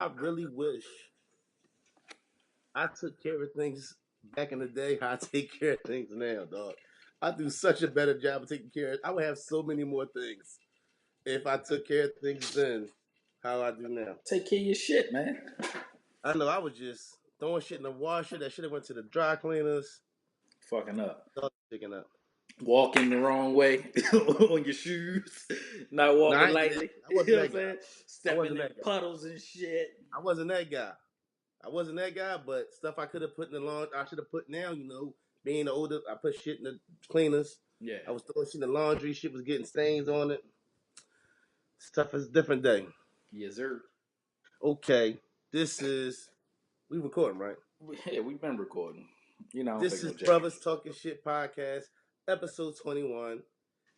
I really wish I took care of things back in the day how I take care of things now, dog. I do such a better job of taking care of. I would have so many more things if I took care of things then how I do now. Take care of your shit, man. I know I was just throwing shit in the washer. That should have went to the dry cleaners. Fucking up. Dog picking up. Walking the wrong way on your shoes. Not No, walking I ain't do that. lightly. I You wasn't know what I'm that guy. saying? I Stepping wasn't in that guy. puddles and shit. I wasn't that guy. I wasn't that guy, but stuff I could have put in the laundry, I should have put now, being older, I put shit in the cleaners. Yeah. I was throwing shit in the laundry, shit was getting stains on it. Stuff is a different day. Yes, sir. Okay, we recording, right? Yeah, we've been recording. You know, I don't This take no is jacket. Brothers Talking Shit Podcast, episode 21.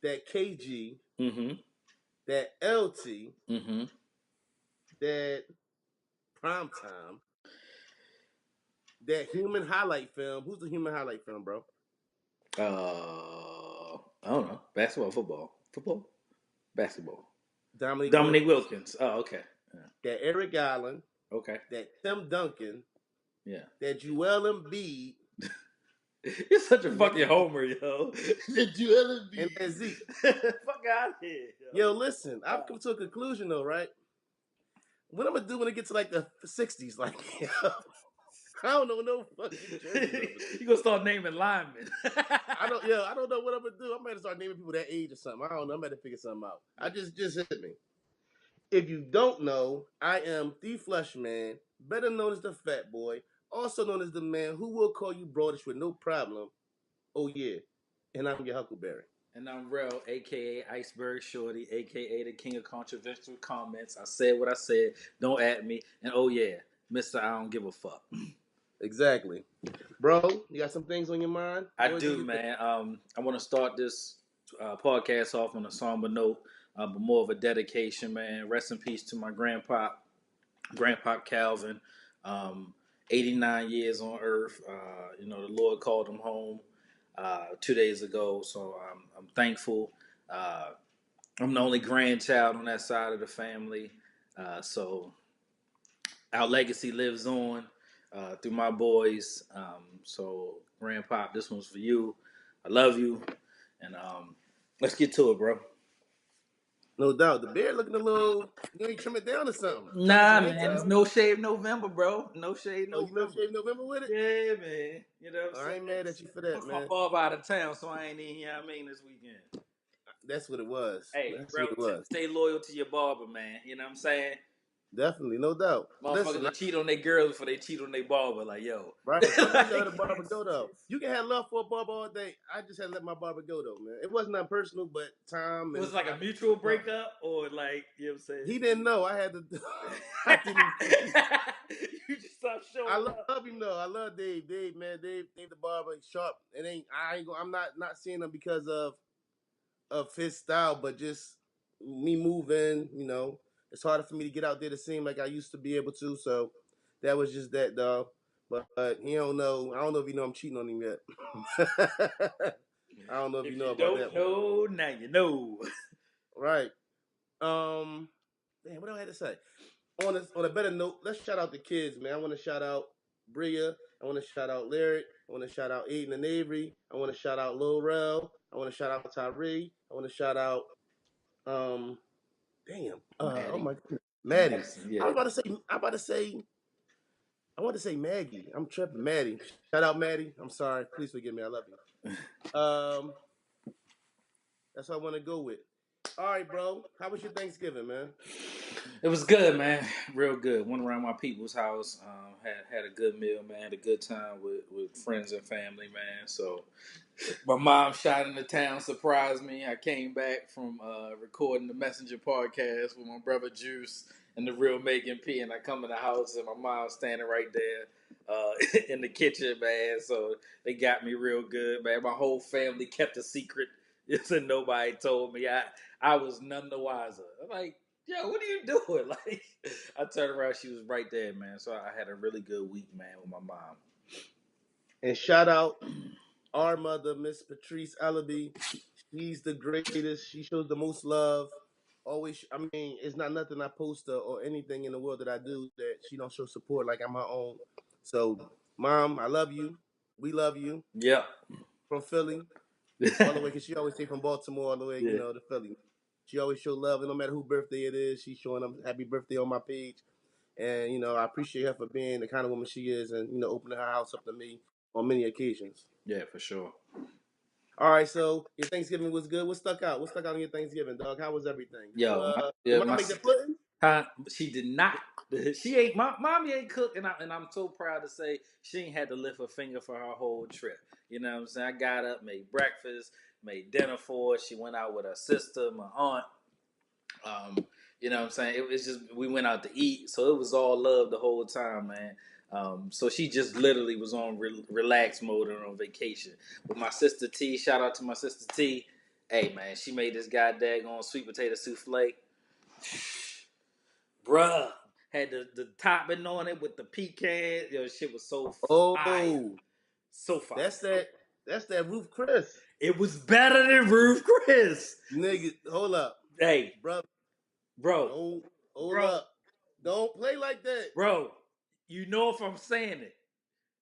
That KG, Mm-hmm. that LT, Mm-hmm. that Primetime, that Human Highlight Film. Who's the Human Highlight Film, bro? I don't know. Basketball, football, basketball. Dominique Dominic Wilkins, Wilkins. Oh, okay. Yeah. that Eric Allen, Okay. that Tim Duncan, Yeah. that Joel Embiid, You're such a and fucking that, homer, yo. The Joel and that Embiid. Zeke. Fuck out of here, Yo, yo. listen, I've come to a conclusion though, right? What I'm gonna do when it gets to like the 60s, like I don't know no fucking jerseys over there. You gonna start naming linemen. I don't know what I'm gonna do. I'm gonna start naming people that age or something. I don't know. I'm gonna figure something out. I just hit me. If you don't know, I am the Flesh Man, better known as the Fat Boy, also known as the man who will call you broadish with no problem. Oh yeah, and I'm your Huckleberry. And I'm Rel, aka Iceberg Shorty, aka the king of controversial comments. I said what I said. Don't at me. And oh yeah, Mister, I don't give a fuck. Exactly, bro. You got some things on your mind? I Always do do, your thing. man. I want to start this podcast off on a somber note, but more of a dedication, man. Rest in peace to my Grandpa Calvin. 89 years on Earth. The Lord called him home 2 days ago, so I'm thankful. Uh, I'm the only grandchild on that side of the family, so our legacy lives on through my boys. So, Grandpa, this one's for you. I love you, and let's get to it, bro. No doubt. The beard looking a little. You ain't trim it down or something. Get Nah, some hair man, it's time. no shave November, bro. No shave Oh, you no November. shave November with it? Yeah, man. You know what I'm I saying? ain't mad at you for that, Plus, my man. barber out of town, so I ain't in here. I mean, this weekend. That's what it was. Hey, That's what bro, it was. stay loyal to your barber, man. You know what I'm saying? Definitely, no doubt. Motherfuckers Listen, that cheat on their girls before they cheat on their barber. Like, yo. right. Sometimes you gotta let a Like, barber go though. You can have love for a barber all day. I just had to let my barber go though, man. It wasn't that personal, but time it was and like a I mutual breakup, or like, you know what I'm saying? he didn't know. I had to. I didn't. You just stopped I showing up. love him though. I love Dave. Dave, man. Dave the barber, he's sharp. It ain't. I ain't. I'm not seeing him because of his style, but just me moving. It's harder for me to get out there to see him like I used to be able to. So that was just that, dog. But he don't know. I don't know if you know I'm cheating on him yet. I don't know if you If know you about don't that one. know, now you know. Right. Um. Man, what do I have to say? On a better note, let's shout out the kids, man. I want to shout out Bria. I want to shout out Lyric. I want to shout out Aiden and Avery. I want to shout out Lil Rel. I want to shout out Tyree. I want to shout out um damn. Oh Maddie. my goodness. Maddie. Madison, I was yeah. about to say I want to say Maggie. I'm tripping. Maddie. Shout out Maddie. I'm sorry. Please forgive me. I love you. That's what I want to go with. All right, bro. How was your Thanksgiving, man? It was good, man. Real good. Went around my people's house. Had a good meal, man. Had a good time with friends and family, man. So my mom shot into town, surprised me. I came back from recording the Messenger podcast with my brother Juice and the real Megan P. And I come in the house and my mom's standing right there in the kitchen, man. So they got me real good, man. My whole family kept a secret. And nobody told me. I was none the wiser. I'm like, yo, what are you doing? Like, I turned around, she was right there, man. So I had a really good week, man, with my mom. And shout out our mother, Miss Patrice Ellaby. She's the greatest. She shows the most love. always. I mean, it's not nothing I post or anything in the world that I do that she don't show support like I'm her own. So, mom, I love you. We love you Yep. from Philly all the way because she always say from Baltimore all the way, Yeah. to Philly. She always show love, and no matter who birthday it is, she's showing them happy birthday on my page. And I appreciate her for being the kind of woman she is, and opening her house up to me on many occasions. Yeah, for sure. All right, so your Thanksgiving was good. What stuck out? What stuck out on your Thanksgiving, dog? How was everything? Did you Yo, your yeah, mom my make that pudding? huh? She did not. She ain't. My mommy ain't cooked, and I'm so proud to say she ain't had to lift a finger for her whole trip. You know what I'm saying? I got up, made breakfast, made dinner for her. She went out with her sister, my aunt. You know what I'm saying? It was just we went out to eat, so it was all love the whole time, man. So she just literally was on relax mode and on vacation with my sister T. Shout out to my sister T. Hey man, she made this guy daggone sweet potato souffle, bruh. Had the topping on it with the pecan. Yo, shit was so fire, Oh, so fire. that's that. That's that Roof Chris. It was better than Ruth Chris. Nigga, hold up, Hey, bro. bro, Don't hold bro, up. Don't play like that. bro. You know if I'm saying it.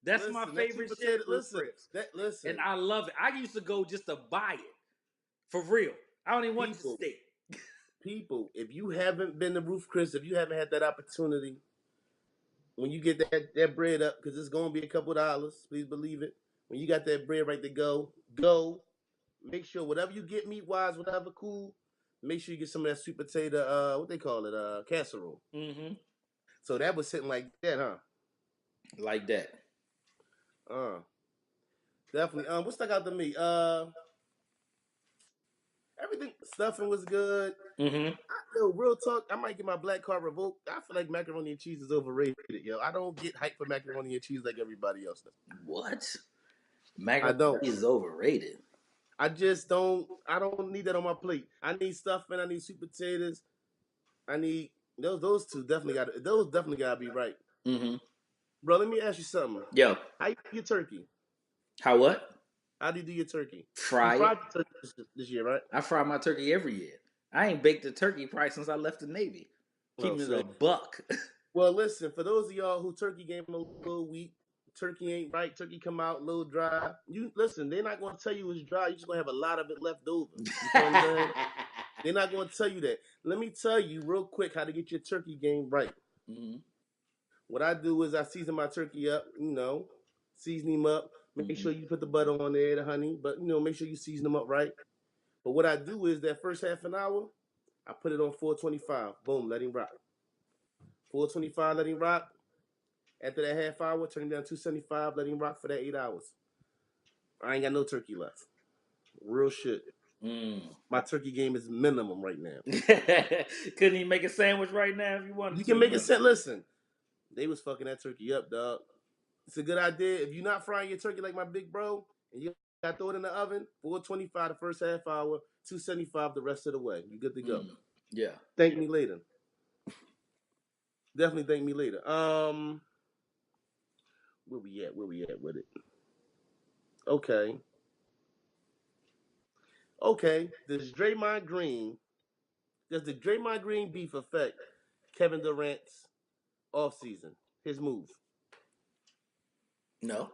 That's my Listen, that sweet favorite shit, potato. Ruth Listen, Chris. And listen, I love it. I used to go just to buy it. For real. I don't even want it to people, stick. people. If you haven't been to Roof Chris, if you haven't had that opportunity, when you get that bread up, because it's gonna be a couple dollars, please believe it. When you got that bread right to go. Make sure whatever you get meat wise, whatever cool. Make sure you get some of that sweet potato. What they call it? Casserole. Mm-hmm. So that was sitting like that, huh? Like that. Uh, definitely. What stuck out to me? Everything stuffing was good. Mm-hmm. Yo, real talk. I might get my black card revoked. I feel like macaroni and cheese is overrated. Yo, I don't get hyped for macaroni and cheese like everybody else does. What? I Macaroni don't. is overrated. I just don't. I don't need that on my plate. I need stuffing. I need sweet potatoes. I need those two definitely got those definitely gotta be right. Mm-hmm. Bro, let me ask you something. Yo, How you do your turkey? how what? How do you do your turkey? You Fry it. fried your turkey this year, right? I fry my turkey every year. I ain't baked a turkey probably since I left the Navy. Oh, Keeping it a see. buck. Well, listen, for those of y'all who turkey game a little weak, turkey ain't right, turkey come out a little dry. You listen, they're not gonna tell you it's dry. You're just gonna have a lot of it left over. You feel what I'm saying? They're not gonna tell you that. Let me tell you real quick how to get your turkey game right. Mm-hmm. What I do is I season my turkey up, season him up. Make Mm-hmm. sure you put the butter on there, the honey, but make sure you season them up right. But what I do is that first half an hour, I put it on 425. Boom, let him rock. 425, let him rock. After that half hour, turn him down 275, let him rock for that 8 hours. I ain't got no turkey left. Real shit. Mm. My turkey game is minimum right now. Couldn't even make a sandwich right now if you wanted You to. can make it set. Listen, they was fucking that turkey up, dog. It's a good idea. If you're not frying your turkey like my big bro, and you got to throw it in the oven, 425 the first half hour, 275 the rest of the way. You good to go. Mm. Yeah. Thank me later. Definitely thank me later. Where we at? Where we at with it? Okay. Okay. Does the Draymond Green beef affect Kevin Durant's offseason? His move? No.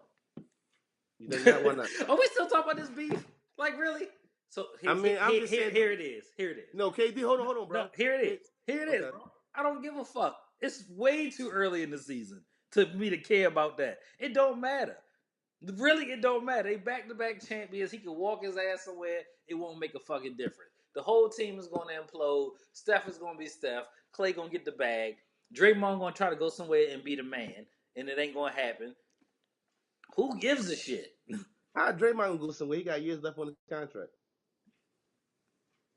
You think not? Why not? Are we still talking about this beef? Like really? So I mean, I'm just saying. here it is. Here it is. No, KD, hold on, No, bro. here it K, is. Here it is, okay. bro. I don't give a fuck. It's way too early in the season to me to care about that. It don't matter. Really, it don't matter. They back-to-back champions. He can walk his ass somewhere. It won't make a fucking difference. The whole team is going to implode. Steph is going to be Steph. Clay going to get the bag. Draymond going to try to go somewhere and be the man, and it ain't going to happen. Who gives a shit? How Draymond gonna go somewhere? He got years left on his contract.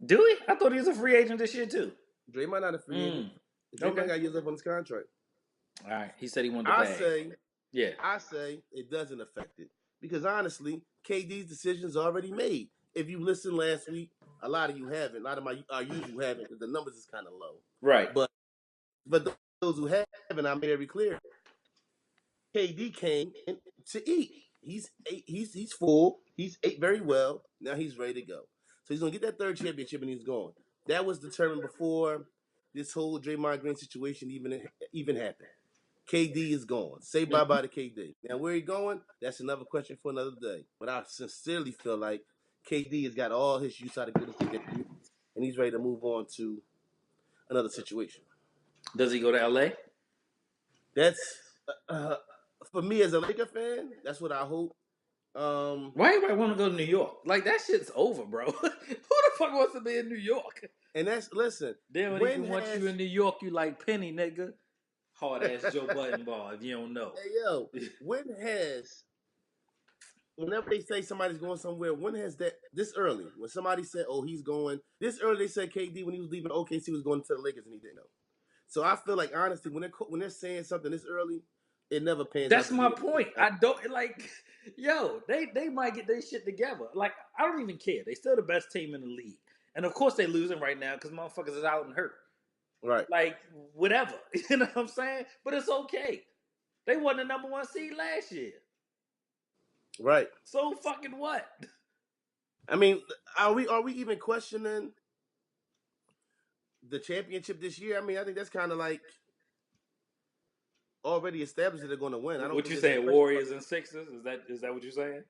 Do he? I thought he was a free agent this year too. Draymond not a free agent. Draymond Okay. got years left on his contract. All right. He said he wanted the I bag. say, Yeah. I say it doesn't affect it because honestly, KD's decision's already made. If you listened last week, a lot of you haven't. A lot of our usual haven't because the numbers is kind of low. Right. But those who haven't, I made it very clear. KD came in to eat. He's full. He's ate very well. Now he's ready to go. So he's gonna get that third championship and he's gone. That was determined before this whole Draymond Green situation even happened. KD is gone. Say bye bye to KD. Now where he going? That's another question for another day. But I sincerely feel like KD has got all his use out of Golden State that he needs, and he's ready to move on to another situation. Does he go to LA? That's for me as a Laker fan. That's what I hope. Why everybody want to go to New York? Like that shit's over, bro. Who the fuck wants to be in New York? and that's listen. They don't When even want you has in New York. You like Penny, nigga. Hard ass Joe Button ball. If you don't know. hey yo, when has whenever they say somebody's going somewhere, when has that this early? When somebody said, "Oh, he's going," this early, they said KD when he was leaving OKC was going to the Lakers and he didn't know. So I feel like honestly, when they're saying something this early, it never pans out That's to be my anything. point. I don't like, yo, they might get their shit together. Like, I don't even care. They still the best team in the league. And of course they losing right now because motherfuckers is out and hurt. Right, Like, whatever. You know what I'm saying? But it's okay. They won the number one seed last year. right. So fucking what? I mean, are we even questioning the championship this year? I mean, I think that's kind of like already established that they're going to win. I don't What think you there's any saying, question. Warriors and Sixers? Is that what you're saying?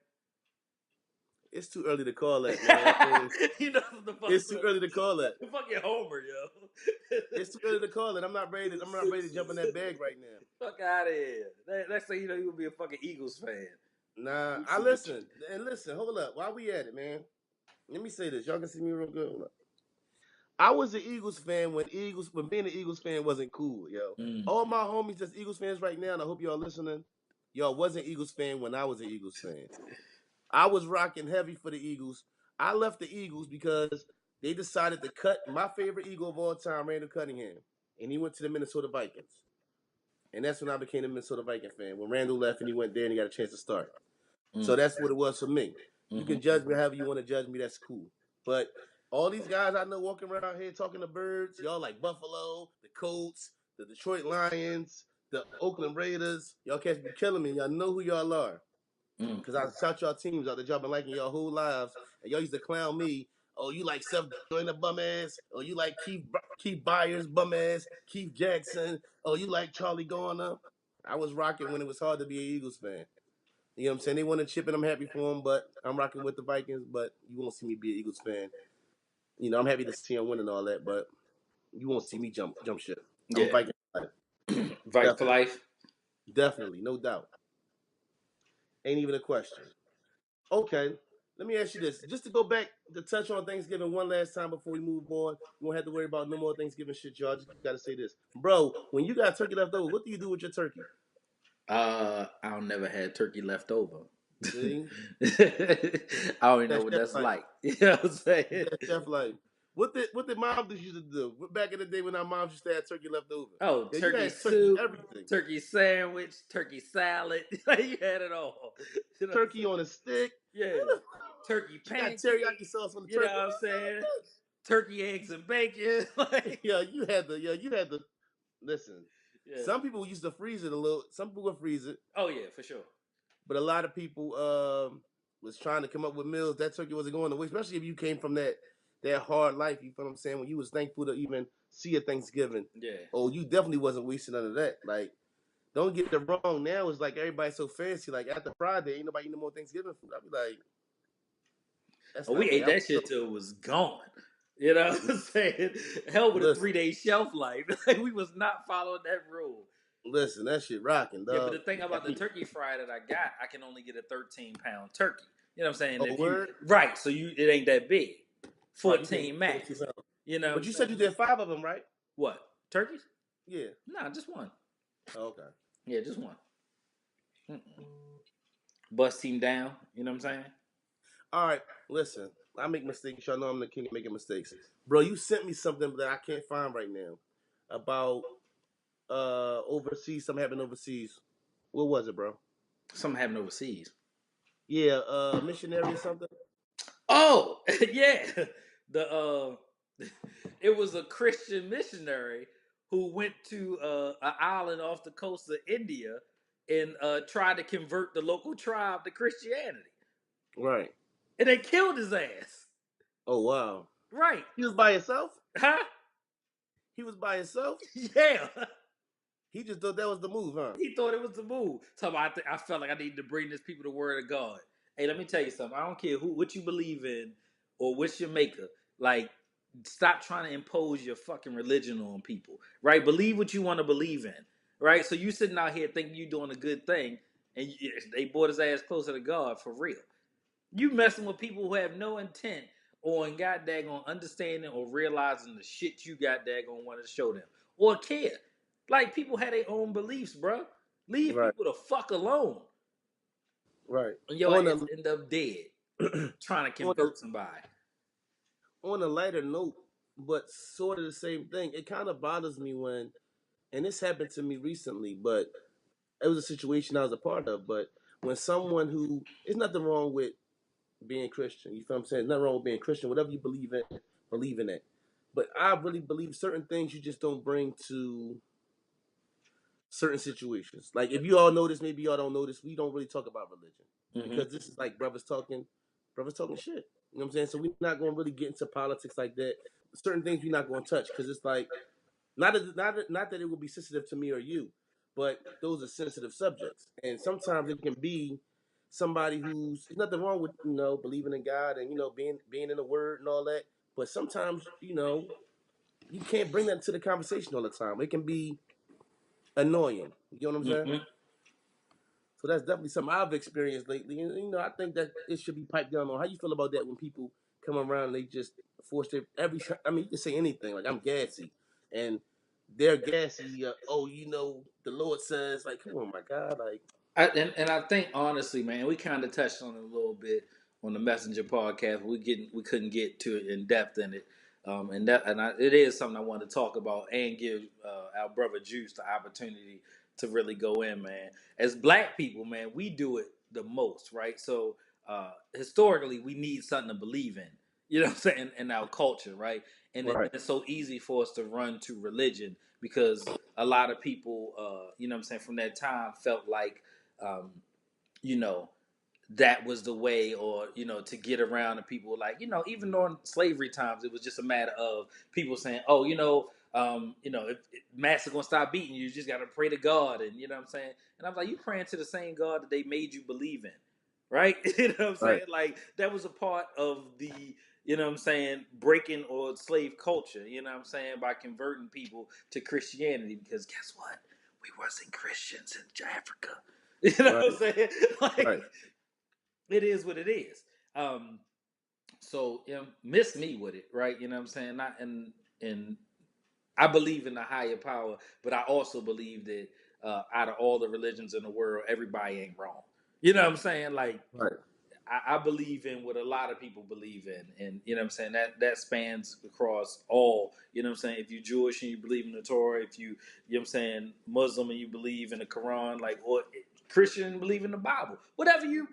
It's too early to call that, man. I think You know the fuck it's too early to call that. fucking Homer, yo. It's too early to call it. I'm not ready. I'm not ready to jump in that bag right now. Fuck out of here. Let's say you know you would be a fucking Eagles fan. Nah, I listen and listen. Hold up, while we at it, man. Let me say this. Y'all can see me real good. Hold up. I was an Eagles fan when being an Eagles fan wasn't cool, yo. Mm. All my homies that's Eagles fans right now, and I hope y'all listening. Y'all wasn't Eagles fan when I was an Eagles fan. I was rocking heavy for the Eagles. I left the Eagles because they decided to cut my favorite Eagle of all time, Randall Cunningham, and he went to the Minnesota Vikings. And that's when I became a Minnesota Viking fan. When Randall left and he went there and he got a chance to start. So Mm. that's what it was for me. You Mm-hmm. can judge me however you want to judge me. That's cool. But all these guys I know walking around here talking to birds, y'all like Buffalo, the Colts, the Detroit Lions, the Oakland Raiders. Y'all cats be killing me. Y'all know who y'all are. Mm. Because I shout y'all teams out that y'all been liking y'all whole lives. And y'all used to clown me. Oh, you like Seth Joyner bum ass. Oh, you like Keith Byers bum ass. Keith Jackson. Oh, you like Charlie Garner. I was rocking when it was hard to be an Eagles fan. You know what I'm saying? They won a chip and I'm happy for them, but I'm rocking with the Vikings, but you won't see me be an Eagles fan. You know, I'm happy to see them win and all that, but you won't see me jump ship. I'm a Yeah. Viking fan. Fight for Definitely. life. Definitely, no doubt. Ain't even a question. Okay. Let me ask you this. Just to go back to touch on Thanksgiving one last time before we move on. You won't have to worry about no more Thanksgiving shit, y'all. Just gotta say this. Bro, when you got turkey left over, what do you do with your turkey? I'll never had turkey left over. See? I don't even know That what chef that's life. like. You know what I'm saying? That chef life. What did mom used to do? Back in the day when our moms used to have turkey left over. Oh, Yeah, you turkey had turkey soup, everything. turkey sandwich, turkey salad. You had it all. You know what I'm Turkey saying? on a stick. Yeah. Turkey You got teriyaki pancakes. sauce on the You know turkey. what I'm saying? Turkey eggs and bacon. Like, You had the listen. yeah. Some people used to freeze it a little. Some people would freeze it, Oh yeah, for sure. but a lot of people was trying to come up with meals. That turkey wasn't going away, especially if you came from that hard life. You feel what I'm saying? When you was thankful to even see a Thanksgiving. Yeah. Oh, you definitely wasn't wasting none of that. Like, don't get it wrong. Now it's like everybody's so fancy. Like after Friday, ain't nobody eating no more Thanksgiving food. I'll be like, that's Oh, not we me. ate that shit till it was gone. You know what I'm saying? Hell with a Listen, 3 day shelf life. Like we was not following that rule. listen, that shit rocking, Yeah, but dog. the thing about the turkey fry that I got, I can only get a 13-pound turkey. You know what I'm saying? Oh, If you word? right, so it ain't that big. Right, you can't 14 get 14 max. pounds. You know what But I'm you said saying? you did 5 of them, right? What? Turkeys? Yeah. Nah, just one. Oh, okay. Yeah, just one. Mm-mm. Bust him down. You know what I'm saying? All right. Listen, I make mistakes. Y'all know I'm the king of making mistakes. Bro, you sent me something that I can't find right now about overseas, something happened overseas. What was it, bro? Something happened overseas. Yeah, missionary or something? Oh, yeah. The it was a Christian missionary who went to an island off the coast of India and tried to convert the local tribe to Christianity. Right. And they killed his ass. Oh wow. Right. He was by himself? Huh? He was by himself. Yeah. He just thought that was the move, huh? He thought it was the move. So I felt like I needed to bring this people the word of God. Hey, let me tell you something. I don't care what you believe in or what's your maker. Like, stop trying to impose your fucking religion on people. Right? Believe what you want to believe in. Right? So you sitting out here thinking you doing a good thing, and they brought his ass closer to God for real. You messing with people who have no intent on god daggone understanding or realizing the shit you got daggone want to show them or care. Like people have their own beliefs, bro. Leave Right, people the fuck alone, right. and your On ass a end up dead trying to on a convert somebody. on a lighter note, but sort of the same thing. It kind of bothers me when, and this happened to me recently, but it was a situation I was a part of. But when someone who, there's nothing wrong with being Christian. You feel what I'm saying? Nothing wrong with being Christian. Whatever you believe in it. But I really believe certain things you just don't bring to certain situations. Like if you all notice, maybe y'all don't notice, we don't really talk about religion Mm-hmm. because this is like brothers talking shit. You know what I'm saying? So we're not going to really get into politics like that. Certain things we're not going to touch because it's like not that it will be sensitive to me or you, but those are sensitive subjects, and sometimes it can be somebody who's there's nothing wrong with believing in God and being in the Word and all that, but sometimes you can't bring that to the conversation all the time. It can be annoying. You know what I'm saying? Mm-hmm. So that's definitely something I've experienced lately, and I think that it should be piped down on. How you feel about that when people come around and they just force their I mean, you can say anything like I'm gassy, and they're gassy. Oh, the Lord says, like, come on, my God, like, And I think honestly, man, we kind of touched on it a little bit on the Messenger podcast. We couldn't get to it in depth in it, it is something I want to talk about and give our brother Juice the opportunity to really go in, man. As Black people, man, we do it the most, right? So historically, we need something to believe in. You know what I'm saying? In our culture, right? And right, it's so easy for us to run to religion because a lot of people, you know what I'm saying, from that time felt like um, you know, that was the way, or to get around the people. Like even during slavery times, it was just a matter of people saying, "Oh, if master gonna stop beating you, you just gotta pray to God." And you know what I'm saying. And I was like, "You praying to the same God that they made you believe in, right?" You know what I'm right, saying? Like that was a part of the what I'm saying, breaking or slave culture. You know what I'm saying, by converting people to Christianity. Because guess what? We wasn't Christians in Africa. You know what I'm right, saying? right, Like it is what it is. Um, so miss me with it, right? You know what I'm saying? Not and I believe in the higher power, but I also believe that out of all the religions in the world, everybody ain't wrong. You know what I'm saying? Like right, I believe in what a lot of people believe in, and you know what I'm saying, that spans across all. You know what I'm saying? If you're Jewish and you believe in the Torah, if you know what I'm saying, Muslim and you believe in the Quran, like, or Christian and believe in the Bible, whatever you know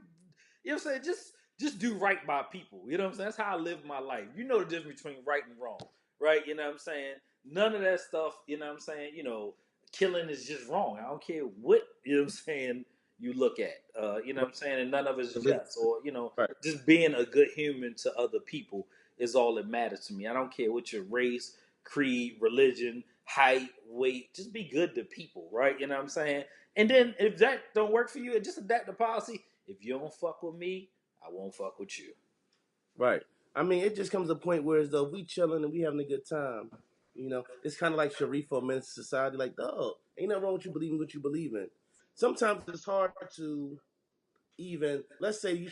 what I'm saying, just do right by people. You know what I'm saying? That's how I live my life. You know the difference between right and wrong, right? You know what I'm saying? None of that stuff. You know what I'm saying? Killing is just wrong. I don't care what what I'm saying you look at. You know what I'm saying? And none of it's religion, just, or right, just being a good human to other people is all that matters to me. I don't care what your race, creed, religion, height, weight. Just be good to people, right? You know what I'm saying? And then if that don't work for you, just adapt the policy. If you don't fuck with me, I won't fuck with you. right. I mean, it just comes to a point where as though we chilling and we having a good time. It's kind of like Sharif or Men's Society. Like, dog, ain't nothing wrong with you believing what you believe in. Sometimes it's hard to even let's say you're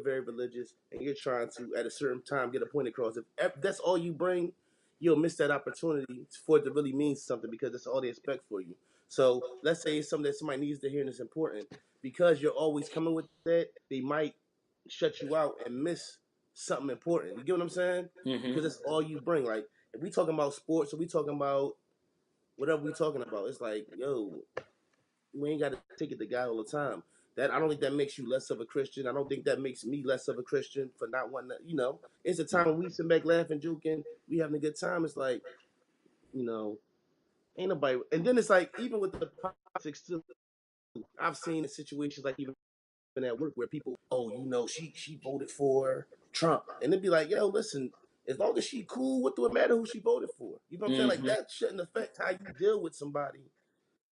very religious and you're trying to at a certain time get a point across. If that's all you bring, you'll miss that opportunity for it to really mean something because that's all they expect for you. So let's say it's something that somebody needs to hear and it's important. Because you're always coming with that, they might shut you out and miss something important. You get what I'm saying? Mm-hmm. Because that's all you bring. Like if we talking about sports or we talking about whatever we talking about, it's like, yo, we ain't got to take it to God all the time. That I don't think that makes you less of a Christian. I don't think that makes me less of a Christian for not wanting to. It's a time when we sit back laughing, joking, we having a good time. It's like, you know, ain't nobody. And then it's like even with the politics too. I've seen situations like even at work where people, oh, she voted for Trump, and it'd be like, yo, listen. As long as she cool, what do it matter who she voted for? You know what I'm saying? Like Mm-hmm. that shouldn't affect how you deal with somebody.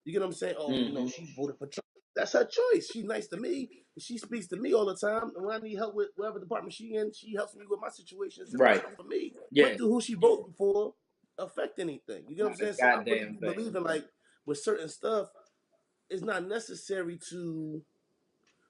You get what I'm saying? Oh, Mm-hmm. she voted for Trump. That's her choice. She's nice to me. She speaks to me all the time. And when I need help with whatever department she in, she helps me with my situation. Same Right. thing for me. Yeah. What do who she voting for affect anything? You get what I'm Not a saying? So I really goddamn be thing. believing like with certain stuff, it's not necessary to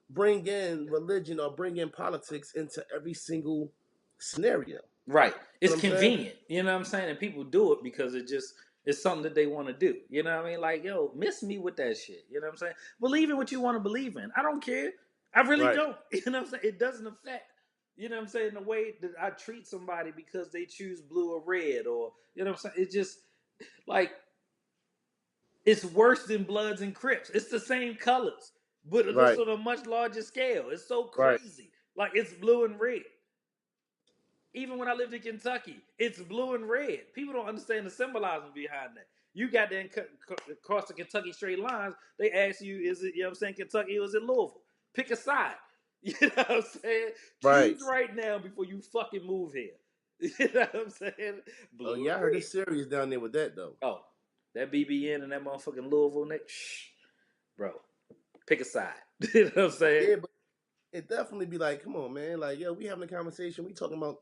bring in religion or bring in politics into every single scenario. Right. You It's know what I'm saying? convenient. You know what I'm saying? And people do it because it's something that they want to do. You know what I mean? Like, yo, miss me with that shit. You know what I'm saying? Believe in what you want to believe in. I don't care. I really Right. don't. You know what I'm saying? It doesn't affect, you know what I'm saying, the way that I treat somebody because they choose blue or red, or you know what I'm saying? It's just like it's worse than Bloods and Crips. It's the same colors, but it's just Right. on a much larger scale. It's so Right. crazy. Like it's blue and red. Even when I lived in Kentucky, it's blue and red. People don't understand the symbolism behind that. You got to across the Kentucky straight lines. They ask you, is it, you know what I'm saying, Kentucky or is it Louisville? Pick a side. You know what I'm saying? Right. Choose right now before you fucking move here. You know what I'm saying? Oh Blue yeah, and I heard red. it's serious down there with that though. Oh, that BBN and that motherfucking Louisville next. Shh, bro, pick a side. You know what I'm saying? Yeah, but it definitely be like, come on, man. Like, yo, we having a conversation. We talking about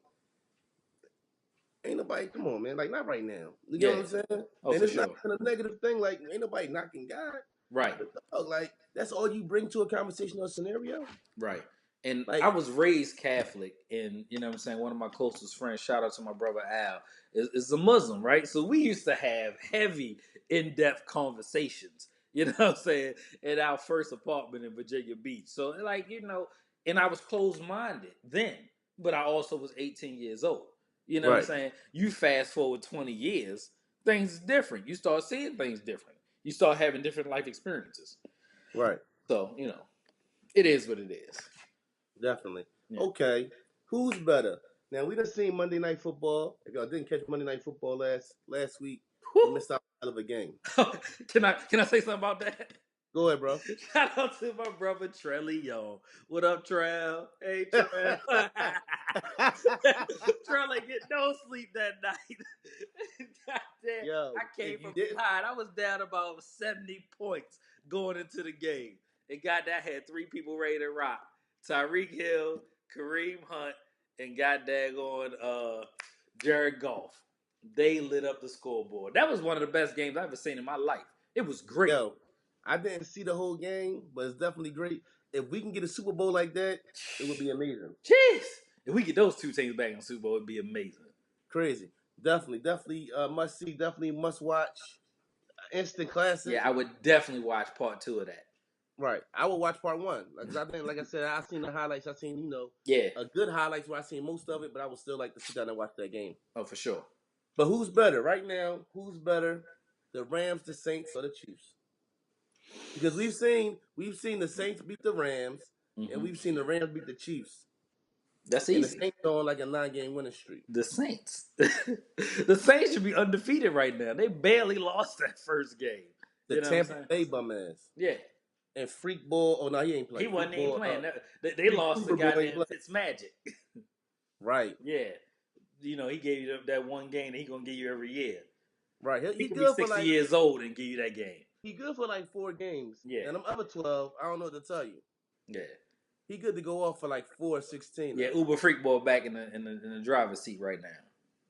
ain't nobody. Come on, man. Like, not right now. You get what Yeah. I'm saying? Oh, And for it's not sure. even a negative thing. Like, ain't nobody knocking God. Right. But dog, like, that's all you bring to a conversation or scenario. Right. And I Like, was raised Catholic, and you know what I'm saying, one of my closest friends, shout out to my brother Al, is a Muslim, right? So we used to have heavy, in-depth conversations, you know what I'm saying, in our first apartment in Virginia Beach. So like, you know, and I was closed-minded then, but I also was 18 years old. You know what I'm right, saying? You fast forward 20 years, things is different. You start seeing things different. You start having different life experiences. right, So, you know, it is what it is. definitely. Yeah. Okay, who's better? Now we done seen Monday Night Football. If y'all didn't catch Monday Night Football last week, you Whew. missed out on a hell of a game. Can I say something about that? Go ahead, bro. Shout out to my brother Trelly, yo. What up, Trell? Hey, Trell. Trell ain't get no sleep that night. God damn. Yo, I came if you from didn't, behind. I was down about 70 points going into the game. And God, that had three people ready to rock. Tyreek Hill, Kareem Hunt, and God daggone Jared Goff. They lit up the scoreboard. That was one of the best games I've ever seen in my life. It was great. yo, I didn't see the whole game, but it's definitely great. If we can get a Super Bowl like that, it would be amazing. Jeez. If we get those two teams back in the Super Bowl, it'd be amazing. Crazy. Definitely must see, definitely must watch. Instant classic. Yeah, I would definitely watch part two of that. Right. I will watch part one. Because I think, like I said, I seen the highlights. I seen, Yeah. a good highlights where I seen most of it, but I would still like to sit down and watch that game. Oh, for sure. But who's better right now? Who's better? The Rams, the Saints, or the Chiefs? Because we've seen the Saints beat the Rams, and Hmm. we've seen the Rams beat the Chiefs. That's And the easy. Saints are on like a 9-game winning streak. The Saints. The Saints should be undefeated right now. They barely lost that first game. The You know what I'm Tampa saying? Bay bum ass. Yeah. And Freak Ball. Oh no, he ain't He playing. wasn't Freak even Ball. playing. They Freak lost to Super Ball ain't goddamn playing. Fitzmagic. Right. Yeah. You know, he gave you that one game that he going to give you every year. Right. He He could be good for 60 like years old and give you that game. he good for like 4 games. Yeah. And them other 12, I don't know what to tell you. Yeah. He good to go off for like 4-16 Yeah, though. Uber Freak Boy back in the driver's seat right now.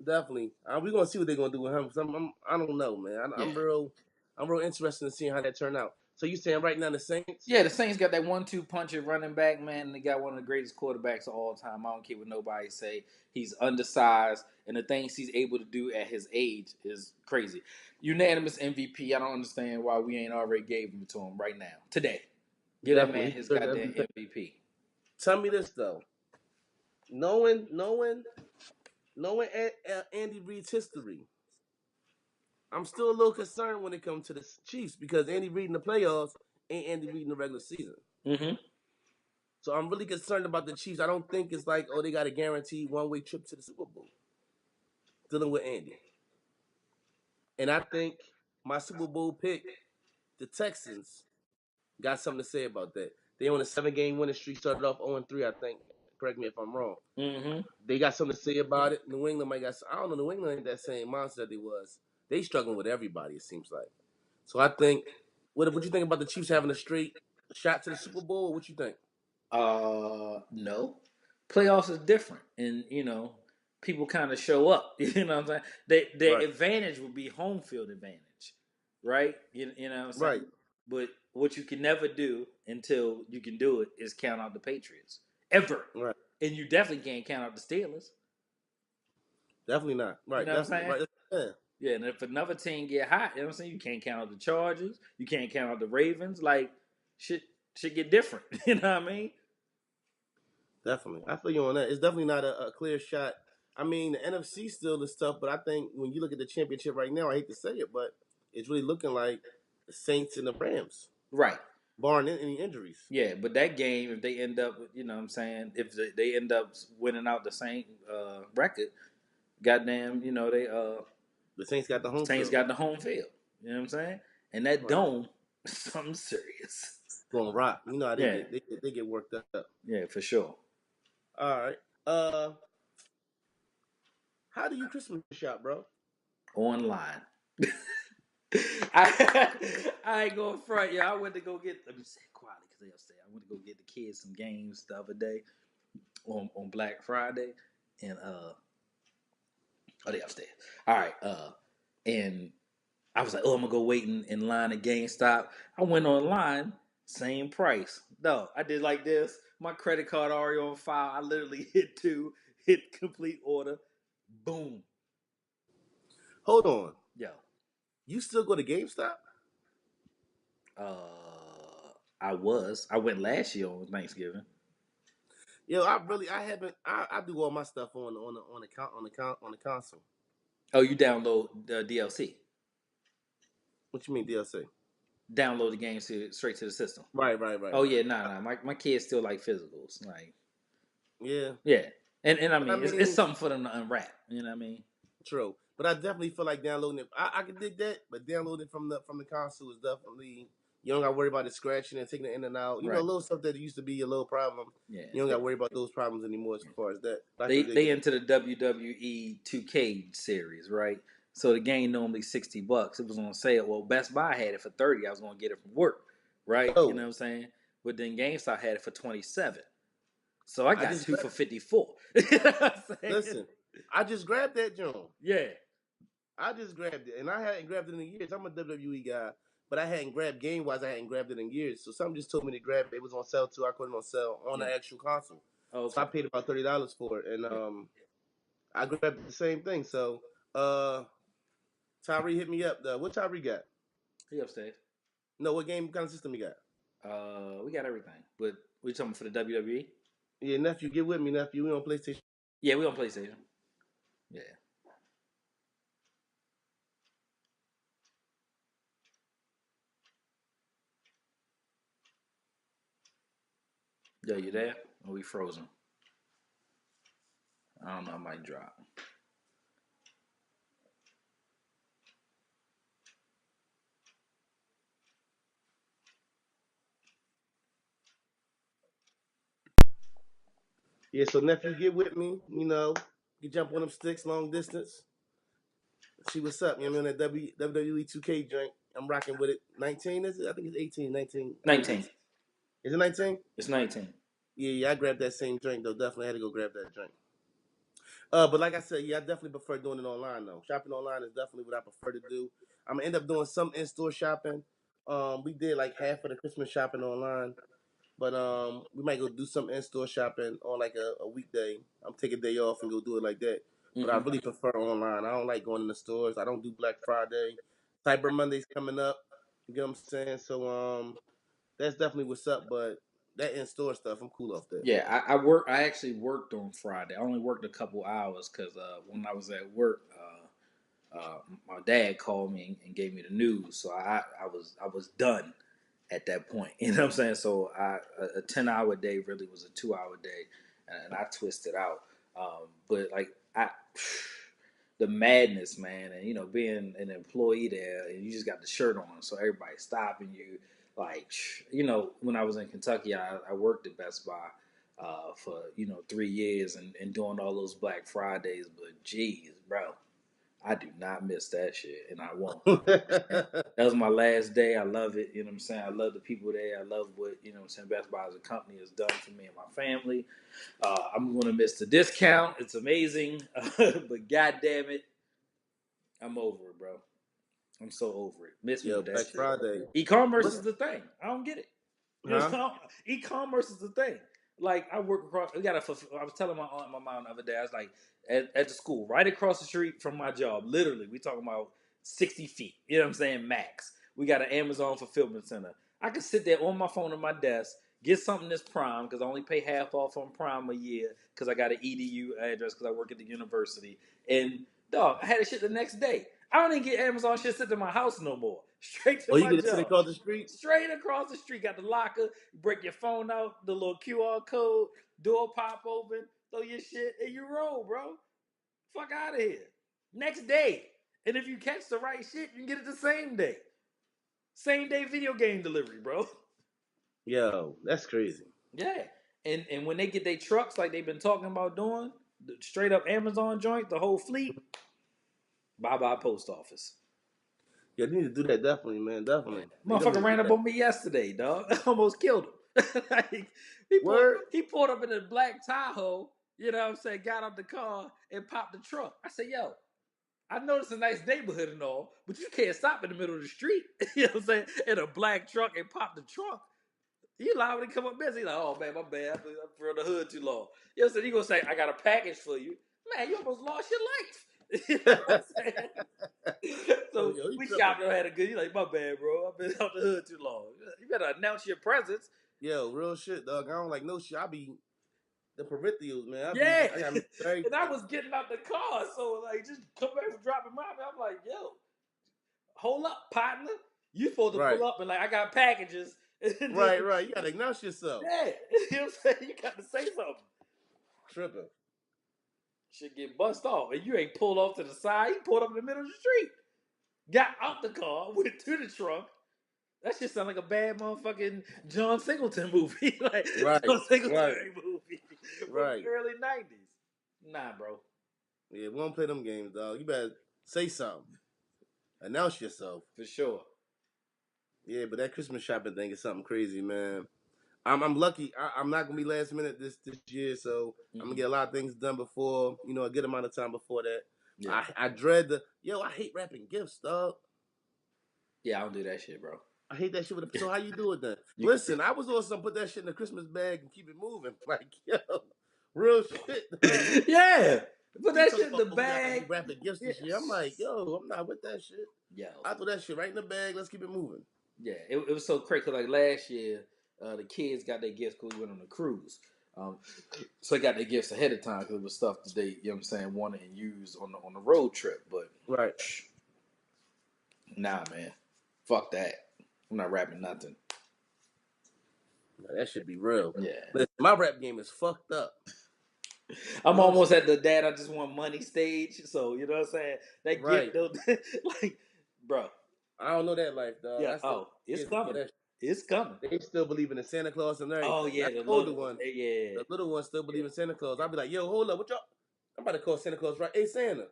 Definitely. We gonna see what they're gonna do with him. I don't know, man. Yeah. I'm real interested in seeing how that turn out. So you saying right now the Saints? Yeah, the Saints got that 1-2 punch at running back, man. And they got one of the greatest quarterbacks of all time. I don't care what nobody say. He's undersized, and the things he's able to do at his age is crazy. Unanimous MVP. I don't understand why we ain't already gave him to him right now, today. Give that man Definitely. He his deserves goddamn MVP. MVP. Tell me this though. Knowing Andy Reid's history, I'm still a little concerned when it comes to the Chiefs because Andy Reid in the playoffs ain't Andy Reid in the regular season. Mm-hmm. So I'm really concerned about the Chiefs. I don't think it's like, oh, they got a guaranteed one-way trip to the Super Bowl dealing with Andy. And I think my Super Bowl pick, the Texans, got something to say about that. They on a 7-game winning streak, started off 0-3, I think. correct me if I'm wrong. Mm-hmm. They got something to say about it. New England might got. I don't know. New England ain't that same monster that they was. They struggling with everybody. It seems like. So I think. What you think about the Chiefs having a straight shot to the Super Bowl? What you think? No. Playoffs is different, and people kind of show up. You know what I'm saying? Their Right. advantage would be home field advantage, right? You know what I'm saying? Right. But what you can never do until you can do it is count out the Patriots ever, Right. and you definitely can't count out the Steelers. Definitely not. You Right. know what I'm Definitely. saying? Right. Yeah. Yeah, and if another team get hot, you know what I'm saying? You can't count out the Chargers. You can't count out the Ravens. Like, shit should get different. You know what I mean? Definitely. I feel you on that. It's definitely not a clear shot. I mean, the NFC still is tough, but I think when you look at the championship right now, I hate to say it, but it's really looking like the Saints and the Rams, Right. barring any injuries. Yeah, but that game, if they end up, you know what I'm saying, if they end up winning out the same record, goddamn, they The Saints got the home Saints field. got the home field. You know what I'm saying? And that Right. dome is something serious. Going to rock. You know how they Yeah, get they get worked up. yeah, for sure. All right. How do you Christmas shop, bro? Online. I ain't going front, yeah. I went to go get. Let me say it quietly because they upstairs. I went to go get the kids some games the other day on Black Friday, and oh, they upstairs. All right, and I was like, oh, I'm gonna go wait in line at GameStop. I went online, same price. No, I did like this. My credit card already on file. I literally hit complete order, boom. Hold on. Yo, You still go to GameStop? I went last year on Thanksgiving. Yo, I haven't. I do all my stuff on the console. Oh, you download the DLC. What you mean DLC? Download the game straight to the system. Right, right, right, Oh right. yeah, nah. My kids still like physicals. Like, Yeah, yeah. And I but I mean it's mean, something for them to unwrap. You know what I mean? true. But I definitely feel like downloading it. I can dig that, but downloading from the console is definitely you don't got to worry about it scratching and taking it in and out. You know, Right. little stuff that used to be a little problem. Yeah. You don't got to worry about those problems anymore as far as that. I can dig They it. into the WWE 2K series, right? So the game normally $60. It was on sale. Well, Best Buy had it for 30. I was gonna get it from work, right? You know Oh, what I'm saying? But then GameStop had it for 27. So I I got just two for grabbed. 54. You know what I'm saying? Listen, I just grabbed that John. Yeah. I just grabbed it, and I hadn't grabbed it in years. I'm a WWE guy, but I hadn't grabbed game wise. I hadn't grabbed it in years. So something just told me to grab it. It was on sale too. I put it on sale on Yeah. the actual console. So I Okay. paid about $30 for it, and Yeah. I grabbed the same thing. So uh, Tyree hit me up. Though. What Tyree got? He upstairs. No, what game kind of system you got? We got everything. But we talking for the WWE? Yeah, nephew, get with me, nephew. We on PlayStation. Yeah, we on PlayStation. Yeah. Yo, you there? Or we frozen? I don't know. I might drop. Yeah, so nephew, get with me. You know, you jump on them sticks long distance. See what's up. You know what I mean? On that WWE 2K joint. I'm rocking with it. 19 is it? I think it's 18, 19. I think it's 19. 18. Is it 19? It's 19. Yeah, yeah, I grabbed that same drink though. Definitely had to go grab that drink. But like I said, yeah, I definitely prefer doing it online though. Shopping online is definitely what I prefer to do. I'm gonna end up doing some in-store shopping. We did like half of the Christmas shopping online, but we might go do some in-store shopping on like a weekday. I'm take a day off and go do it like that. But I Mm-hmm. really prefer online. I don't like going in the stores. I don't do Black Friday. Cyber Monday's coming up. You get what I'm saying? So that's definitely what's up. But that in-store stuff, I'm cool off that. Yeah, I actually worked on Friday. I only worked a couple hours because when I was at work, my dad called me and gave me the news. So I was done at that point. You know what I'm saying? So a 10-hour day really was a 2-hour day, and I twisted out. But like the madness, man, and being an employee there, and you just got the shirt on, so everybody's stopping you. Like when I was in Kentucky, I worked at Best Buy. for 3 years and doing all those Black Fridays. But geez, bro, I do not miss that shit, and I won't. That was my last day. I love it. You know what I'm saying? I love the people there. I love what, Best Buy as a company has done for me and my family. I'm going to miss the discount. It's amazing. But God damn it, I'm over it, bro. I'm so over it. Miss me Yo, with that Black shit. Friday. E-commerce is What's the thing. I don't get it. huh? E-commerce is the thing. Like I work across. I was telling my aunt and my mom the other day. I was like at the school right across the street from my job. Literally, we talking about 60 feet. You know what I'm saying? Max. We got an Amazon fulfillment center. I can sit there on my phone at my desk, get something that's Prime because I only pay half off on Prime a year because I got an EDU address because I work at the university. And dog, I had a shit the next day. I don't even get Amazon shit sent to my house no more. Straight to Oh, you my get to sit job. across the street? Straight across the street. Got the locker. Break your phone out, the little QR code, door pop open, throw your shit, and you roll, bro. Fuck out of here. Next day. And if you catch the right shit, you can get it the same day. Same day video game delivery, bro. Yo, that's crazy. Yeah. And when they get their trucks like they've been talking about doing, the straight up Amazon joint, the whole fleet, bye bye post office. Yeah, they need to do that definitely, man. Definitely. They don't need Motherfucker to do ran up that. on me yesterday, dog. I almost killed him. Like, he pulled Word? he pulled up in a black Tahoe, you know what I'm saying, got out the car and popped the trunk. I said, yo, I know it's a nice neighborhood and all, but you can't stop in the middle of the street, you know what I'm saying, in a black truck and pop the trunk. He allowed me to come up busy. He's like, oh man, my bad. I've been in the hood too long. You know what I'm saying? He gonna say, I got a package for you. Man, you almost lost your life. You know what I'm saying? Oh, So yo, he we tripping. shopped and had a good. He's like, my bad, bro. I've been out the hood too long. You better announce your presence. Yo, real shit, dog. I don't like no shit. I be the peripherals, man. Yeah. I got And I everything. was getting out the car, so like just come back from dropping mine. I'm like, yo, hold up, partner. You supposed to Right. pull up and like I got packages. And then, Right. You gotta announce yourself. yeah, you know what I'm saying? You got to say something. Tripping. Should get bust off. And you ain't pulled off to the side. You pulled up in the middle of the street. Got out the car, went to the trunk. That shit sound like a bad motherfucking John Singleton movie. Like Right. John Singleton Right. movie from the Right. early 90s. Nah, bro. Yeah, we don't play them games, dog. You better say something. Announce yourself. For sure. Yeah, but that Christmas shopping thing is something crazy, man. I'm lucky. I'm not gonna be last minute this year, so I'm gonna get a lot of things done before a good amount of time before that. Yeah. I dread I hate wrapping gifts, dog. Yeah, I don't do that shit, bro. I hate that shit with so how you do it then? You Listen, I was also put that shit in the Christmas bag and keep it moving. Like, yo, real shit, dog. Yeah. Put He that talking shit in about, the oh, we gotta be bag. wrapping gifts Yeah. this year. I'm like, yo, I'm not with that shit. Yo. I throw that shit right in the bag. Let's keep it moving. Yeah. It was so crazy. Like last year, the kids got their gifts because we went on a cruise. Um, so they got their gifts ahead of time because it was stuff that they, you know what I'm saying, wanted and used on the road trip. But Right. nah, man. Fuck that. I'm not rapping nothing. That should be real. Yeah. Listen, my rap game is fucked up. I'm Real almost shit. at the dad I just want money stage. So, you know what I'm saying? That gift, Right. though, like, bro. I don't know that life, dog. Yeah. I still Oh, it's kids before coming. that. It's coming. They still believe in the Santa Claus and Oh, everything. yeah. Not The the older little, one. yeah. The little ones still believe Yeah. in Santa Claus. I'll be like, yo, hold up, what y'all? I'm about to call Santa Claus right. Hey, Santa.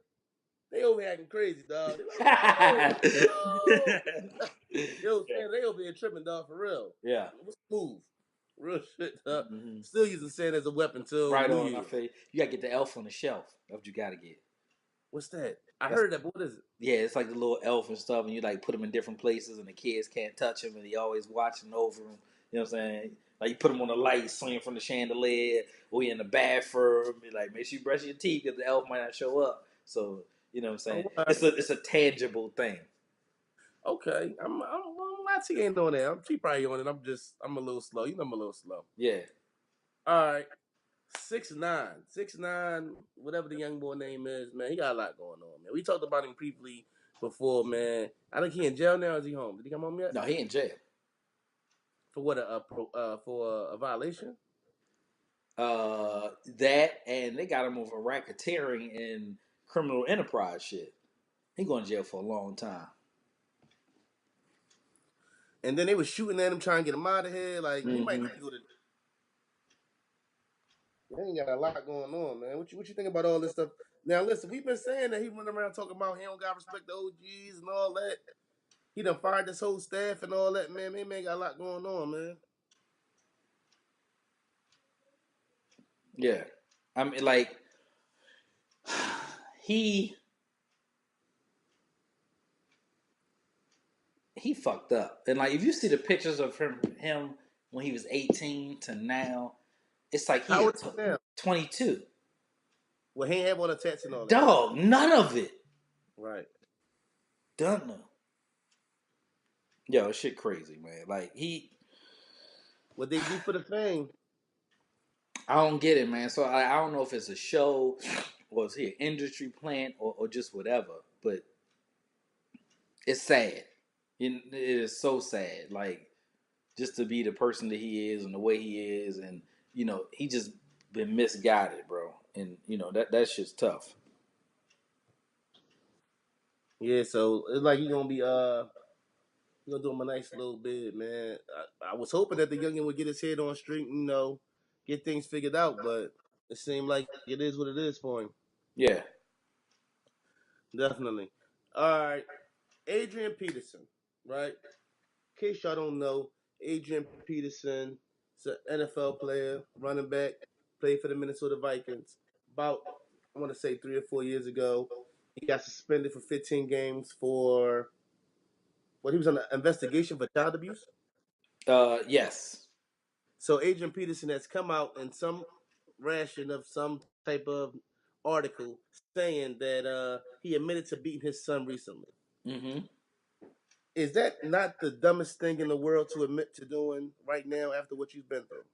They over here acting crazy, dog. They like, whoa, whoa. Yo, Yeah. Santa, they over here tripping, dog, for real. Yeah. What's the move? Real shit, dog. Hmm. Still using Santa as a weapon till Right New on. I Year. feel you. You got to get the elf on the shelf. That's what you got to get. What's that? I That's heard that, but what is it? Yeah, it's like the little elf and stuff, and you like put them in different places, and the kids can't touch him, and he always watching over them. You know what I'm saying? Like you put him on the light, swinging from the chandelier, or you in the bathroom. Be like, make sure you brush your teeth because the elf might not show up. So you know what I'm saying? Oh, all right. It's a tangible thing. Okay. I'm not ain't on that. She probably on it. I'm a little slow. You know I'm a little slow. Yeah. All right. 6'9", 6'9", whatever the young boy name is, man, he got a lot going on, man. We talked about him briefly before, man. I think he in jail now. Or is he home? Did he come home yet? No, he in jail. For what? For a violation? That and they got him over racketeering and criminal enterprise shit. He going to jail for a long time. And then they was shooting at him, trying to get him out of here. Like he might Mm-hmm. need to go to. He ain't got a lot going on, man. What you think about all this stuff? Now, listen, we've been saying that he running around talking about he don't got respect to OGs and all that. He done fired this whole staff and all that, man. Man got a lot going on, man. Yeah, I mean, like he he fucked up, and like if you see the pictures of him when he was 18 to now, it's like he How is old is he now? 22. Well, he ain't have all the tats and all that. Dog, none of it. Right. Don't know. Yo, shit crazy, man. Like What they do for the fame. I don't get it, man. So I don't know if it's a show or is he an industry plant or just whatever. But it's sad. It is so sad. Like just to be the person that he is and the way he is, and he just been misguided, bro. And that shit's tough. Yeah, so it's like he gonna do him a nice little bit, man. I was hoping that the youngin would get his head on straight, get things figured out, but it seemed like it is what it is for him. Yeah. Definitely. All right, Adrian Peterson, right? In case y'all don't know, Adrian Peterson is an NFL player, running back, played for the Minnesota Vikings. About I want to say 3 or 4 years ago, he got suspended for 15 games for he was on an investigation for child abuse. Yes. So Adrian Peterson has come out in some ration of some type of article saying that he admitted to beating his son recently. Mm-hmm. Is that not the dumbest thing in the world to admit to doing right now after what you've been through?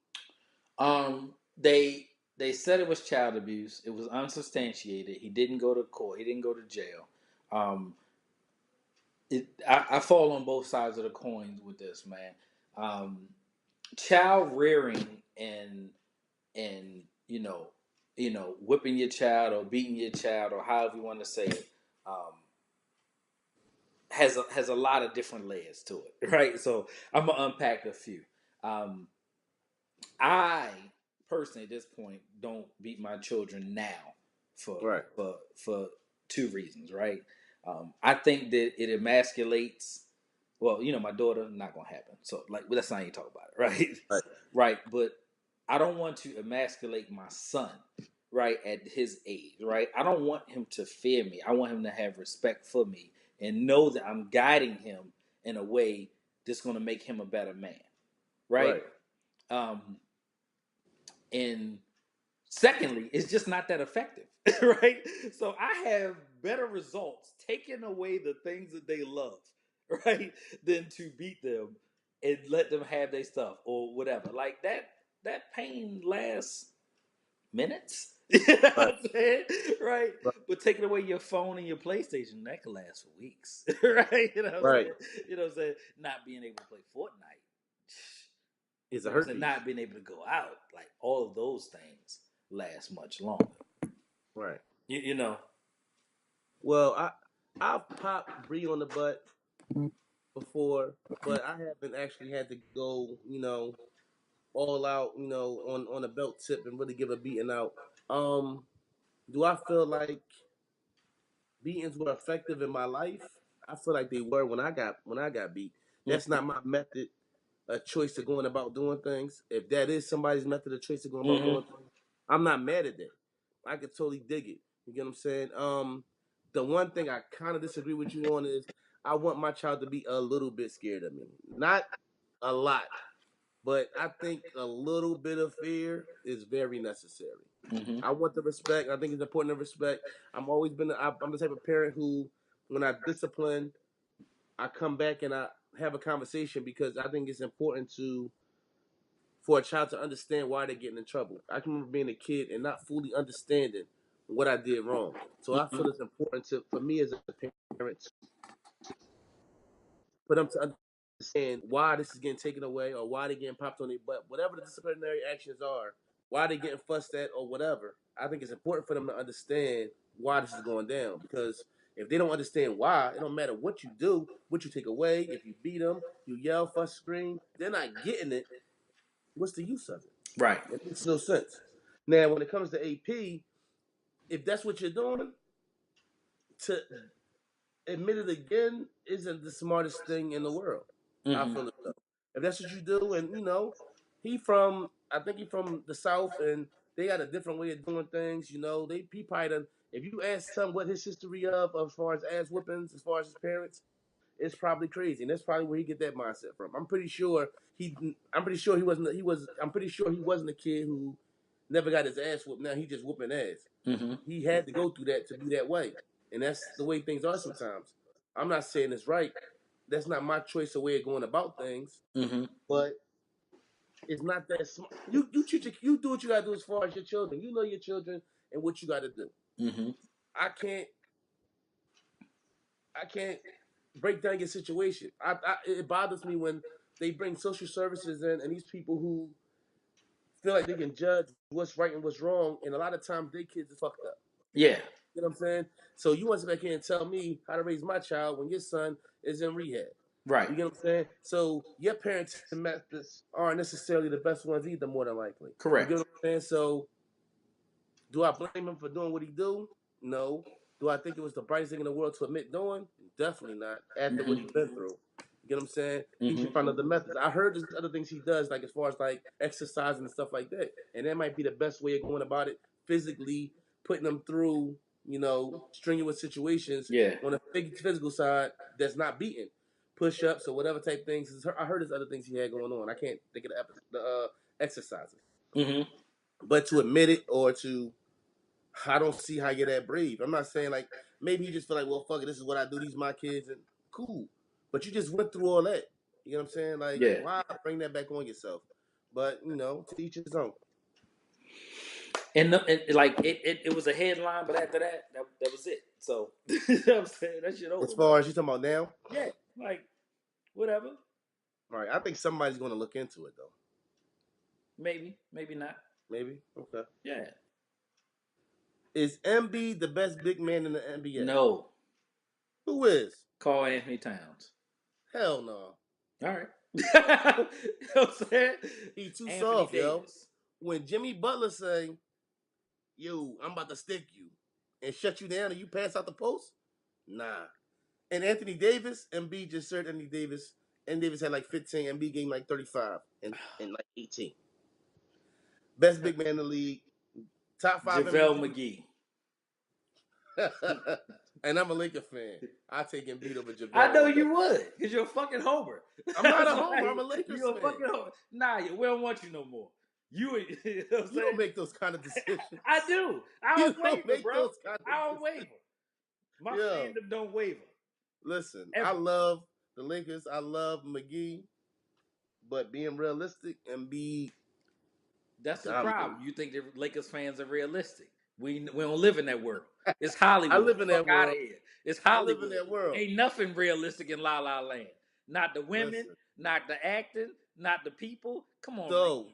They said it was child abuse. It was unsubstantiated. He didn't go to court. He didn't go to jail. Um, I fall on both sides of the coin with this, man. Um, Child rearing and whipping your child or beating your child or however you want to say it, has a lot of different layers to it, right? So I'm gonna unpack a few. Um, I personally, at this point, don't beat my children now for Right, for two reasons, right? I think that it emasculates. Well, my daughter, not gonna happen. So, like, well, that's not even talk about it, right? right, Right. But I don't want to emasculate my son, right, at his age, right? I don't want him to fear me. I want him to have respect for me and know that I'm guiding him in a way that's gonna make him a better man, right? right, Um, and secondly, it's just not that effective, right? So I have better results taking away the things that they love, right, than to beat them and let them have their stuff or whatever. Like that pain lasts minutes. You know right, what I'm saying? Right? right, But taking away your phone and your PlayStation, that can last for weeks. Right? You know what I'm right. saying? You know what I'm saying? Not being able to play Fortnite. Is You a know what I'm saying? herpes. Not being able to go out. Like all of those things last much longer. Right. You know. Well, I've popped Bree on the butt before, but I haven't actually had to go, all out, on a belt tip and really give a beating out. Um, do I feel like beatings were effective in my life? I feel like they were when I got beat. That's not my method, a choice of going about doing things. If that is somebody's method of choice of going about doing Mm-hmm. things, I'm not mad at that. I could totally dig it. You get what I'm saying? The one thing I kind of disagree with you on is I want my child to be a little bit scared of me, not a lot. But I think a little bit of fear is very necessary. Mm-hmm. I want the respect. I think it's important to respect. I'm the type of parent who, when I discipline, I come back and I have a conversation because I think it's important for a child to understand why they're getting in trouble. I can remember being a kid and not fully understanding what I did wrong. So I Mm-hmm. feel it's important for me as a parent for them to understand why this is getting taken away or why they're getting popped on their butt, whatever the disciplinary actions are, why they're getting fussed at or whatever. I think it's important for them to understand why this is going down because if they don't understand why, it don't matter what you do, what you take away. If you beat them, you yell, fuss, scream, they're not getting it. What's the use of it? Right. It makes no sense. Now, when it comes to AP, if that's what you're doing, to admit it again isn't the smartest thing in the world. I Mm-hmm. feel it though. If that's what you do, and I think he from the South, and they got a different way of doing things. He probably done. If you ask him what his history of as far as ass whippings, as far as his parents, it's probably crazy, and that's probably where he get that mindset from. I'm pretty sure he wasn't. I'm pretty sure he wasn't a kid who never got his ass whooped. Now he just whooping ass. Mm-hmm. He had to go through that to be that way, and that's the way things are sometimes. I'm not saying it's right. That's not my choice or way of going about things, Mm-hmm. but it's not that smart. You do what you gotta do as far as your children. You know your children and what you gotta do. Mm-hmm. I can't I can't break down your situation. It bothers me when they bring social services in and these people who feel like they can judge what's right and what's wrong, and a lot of times their kids are fucked up. Yeah. You know what I'm saying? So you want to come back here and tell me how to raise my child when your son is in rehab. Right. You get what I'm saying? So your parenting methods aren't necessarily the best ones either, more than likely. You get Correct. what I'm saying? So do I blame him for doing what he do? No. Do I think it was the brightest thing in the world to admit doing? Definitely not. After what Mm-hmm. he's been through. You get what I'm saying? He Mm-hmm. should find other methods. I heard there's other things he does, like as far as like exercising and stuff like that. And that might be the best way of going about it physically, putting them through, strenuous situations Yeah. on a physical side that's not beaten. Push ups or whatever type things. I heard there's other things he had going on. I can't think of the exercises. Mm-hmm. But to admit it or to I don't see how you're that brave. I'm not saying like maybe you just feel like, well, fuck it, this is what I do. These my kids, and cool. But you just went through all that. You know what I'm saying? Like, Yeah. why bring that back on yourself? But to each his own. And, it was a headline, but after that was it. So you know what I'm saying, that shit As over, man. far as you talking about now, Yeah, like whatever. all right. I think somebody's going to look into it though. Maybe, maybe not. Maybe. Okay. Yeah. Is MB the best big man in the NBA? No. Who is? Call Anthony Towns. Hell no. All right. You know what I'm saying? He too Anthony soft, yo. Davis. When Jimmy Butler say, "Yo, I'm about to stick you," and shut you down, and you pass out the post, nah. And Anthony Davis, Embiid just served Anthony Davis. And Davis had like 15. Embiid gave him like 35 and like 18. Best big man in the league. Top 5 JaVale MVP. McGee. And I'm a Laker fan. I take Embiid over I JaVale know all day. you would, because you're a fucking homer. I'm not a homer. I'm a Lakers You're a fan. fucking homer. Nah, we don't want you no more. You know what I'm You saying? don't make those kind of decisions. I do. I You don't don't waver, make bro. those kind of I don't decisions. waver. My Yo, fandom don't waver. listen, I Ever. love the Lakers. I love McGee. But being realistic, Embiid That's the dominated. problem. You think the Lakers fans are realistic. We don't live in that world. It's I Hollywood. live in Fuck that out of world. here. It's I live in Hollywood. that world. Ain't nothing realistic in La La Land. Not the women, Listen. not the acting, not the people. Come on, man. So,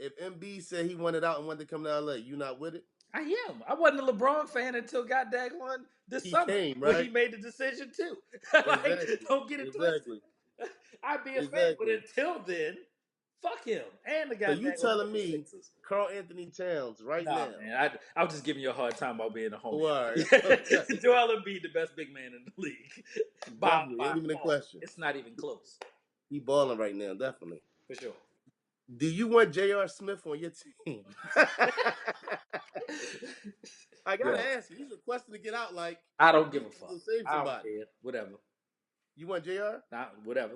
if MB said he wanted out and wanted to come to LA, you not with it? I am. I wasn't a LeBron fan until goddamn one this He summer came, when he right? made the decision too. Like, Exactly. don't get it twisted. Exactly. I'd be a fan, but Exactly. until then, fuck him and the So you goddamn telling me 76ers. Carl Anthony Towns right Nah, now? man. I was just giving you a hard time about being a homer. Oh, all right. Okay. Joel Embiid, the best big man in the league, by Definitely. by Ain't even a far. question. It's not even close, He balling right now, definitely. for sure. Do you want J.R. Smith on your team? I gotta Yo, ask you. He's requesting to get out like I don't give he's a fuck. gonna save I don't somebody. care. Whatever. You want JR? Not whatever.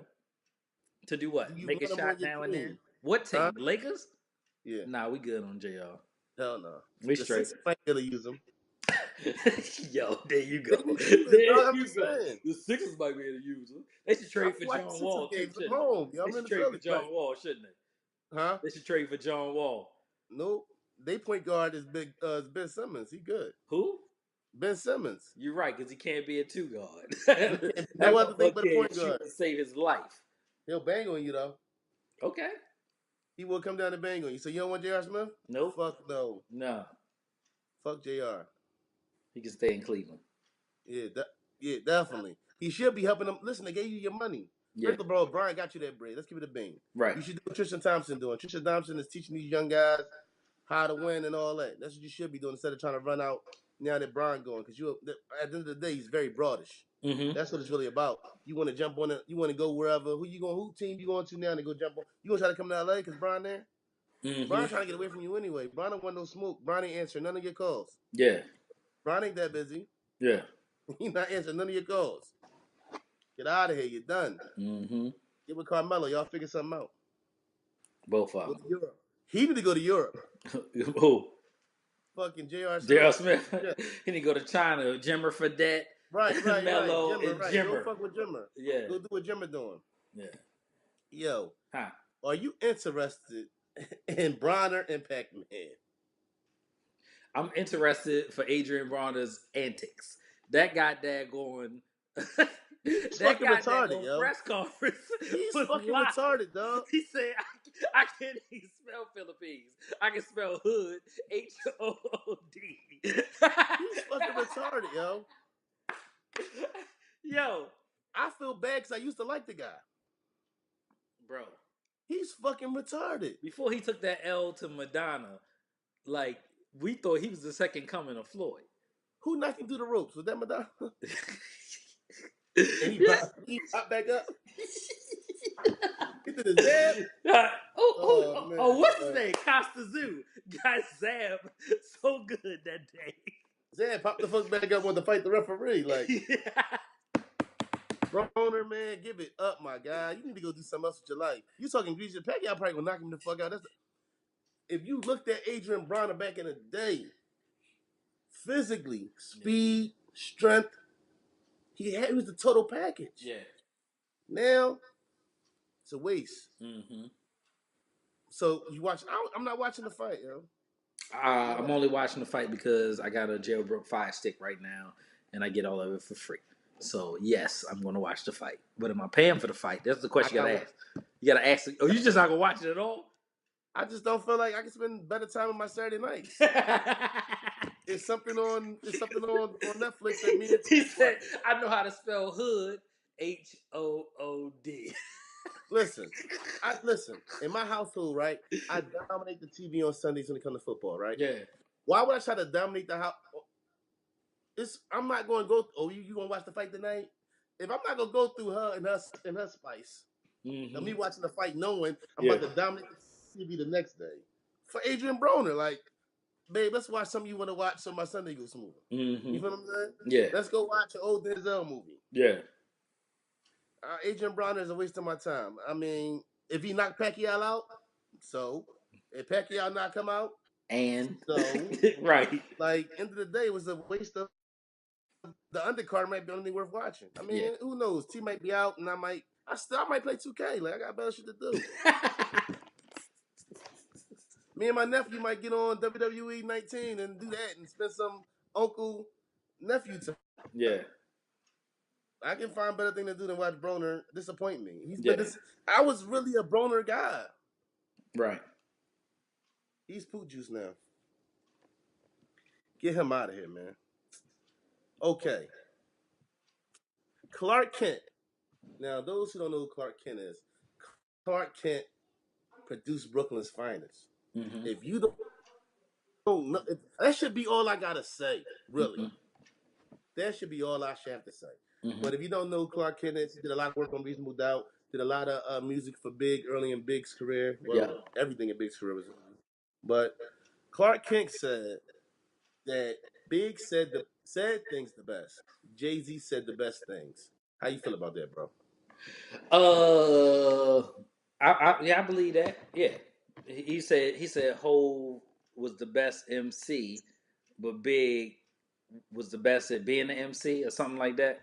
To do Do what? you Make a want him on shot your now and then? team? What Huh? team? Lakers? Yeah. Nah, we good on JR. Hell no. We The straight. Sixers might be able to use him. Yo, there you They go. need shooters, There dog. I'm you just go. saying. The Sixers might be able to use him. They should I'm trade for watching John Sixers Wall too, games at shouldn't home. Yo, they? I'm They in should the trade for Philly John fight. Wall, shouldn't they? Huh? They should trade for John Wall. Nope. They point guard is Ben Simmons. He good. Who? Ben Simmons. You're right, because he can't be a two guard. He can't be That no other thing motherfucker but a can't point shoot guard. to save his life. He'll bang on you though. Okay. He will come down and bang on you. So you don't want J.R. Smith? Nope. Fuck no. No. Fuck JR. He can stay in Cleveland. Yeah, definitely. He should be helping them. Listen, they gave you your money. Yeah. First of all, Brian got you that bread. Let's give it a bing. Right. You should do what Tristan Thompson doing. Tristan Thompson is teaching these young guys how to win and all that. That's what you should be doing instead of trying to run out now that Brian going. Because you, at the end of the day, he's very broadish. Mm-hmm. That's what it's really about. You want to jump on it. You want to go wherever. Who team you going to now to go jump on? You gonna try to come to LA because Brian there? Mm-hmm. Brian trying to get away from you anyway. Brian don't want no smoke. Brian ain't answering none of your calls. Yeah. Brian ain't that busy. Yeah. He's not answering none of your calls. Get out of here. You're done. Mm-hmm. Get with Carmelo. Y'all figure something out. Both Go of to Europe. He need to go to Europe. them. Who? Fucking J.R. J.R. Smith. Smith. Yeah. He need to go to China. Jimmer Fredette, Right. Mello, Jimmer, and right. Go Jimmer. fuck with Jimmer. Yeah. Go do what Jimmer doing. Yeah. Yo, Huh. are you interested in Bronner and Pac-Man? I'm interested for Adrian Bronner's antics. That goddamn going. He's That fucking goddamn retarded, yo. press conference He's was fucking live. retarded, dog. He said, I can't even spell Philippines. I can spell hood, Hood. He's fucking retarded, yo. Yo, I feel bad because I used to like the guy. bro. He's fucking retarded. Before he took that L to Madonna, like, we thought he was the second coming of Floyd. Who knocked him through the ropes? Was that Madonna? And he popped back up. He did his dab. What's his name? Costa Zoo got Zab so good that day. Zab popped the fuck back up, wanted to fight the referee. Like, Broner, man, give it up, my guy. You need to go do something else with your life. You talking Greasy Pacquiao probably gonna knock him the fuck out. If you looked at Adrian Bronner back in the day, physically, speed, strength, he was the total package. Yeah. Now, it's a waste. Mm-hmm. So you watch? I'm not watching the fight, yo. I'm only watching the fight because I got a jailbroke Fire Stick right now, and I get all of it for free. So yes, I'm going to watch the fight. But am I paying for the fight? That's the question you got to ask. You got to ask. Oh, you just not going to watch it at all? I just don't feel like I can spend better time on my Saturday nights. It's something on Netflix that me and he said, "I know how to spell hood, Hood." Listen, in my household, right? I dominate the TV on Sundays when it comes to football, right? Yeah. Why would I try to dominate the house? I'm not going to go. Oh, you going to watch the fight tonight? If I'm not going to go through her and her spice, and me watching the fight, knowing I'm about to dominate the TV the next day. For Adrian Broner, like, babe, let's watch something you want to watch so my Sunday goes smooth. Mm-hmm. You feel what I'm saying? Yeah. Let's go watch an old Denzel movie. Yeah. Adrian Broner is a waste of my time. I mean, if he knocked Pacquiao out, so if Pacquiao not come out, and so right. Like, end of the day, it was a waste of the undercard. Might be only worth watching. I mean, who knows? T might be out, and I might play 2K. Like, I got better shit to do. Me and my nephew might get on WWE 19 and do that and spend some uncle nephew time. Yeah. I can find better thing to do than watch Broner disappoint me. I was really a Broner guy. Right. He's poop juice now. Get him out of here, man. Okay. Clark Kent. Now, those who don't know who Clark Kent is, Clark Kent produced Brooklyn's finest. Mm-hmm. If you don't know, that should be all I gotta say, really. Mm-hmm. That should be all I should have to say. Mm-hmm. But if you don't know who Clark Kent is, he did a lot of work on Reasonable Doubt, did a lot of music for Big early in Big's career. Well, everything in Big's career was. But Clark Kent said that Big said things the best. Jay-Z said the best things. How you feel about that, bro? I believe that. Yeah, he said Hov was the best MC, but Big was the best at being an MC or something like that.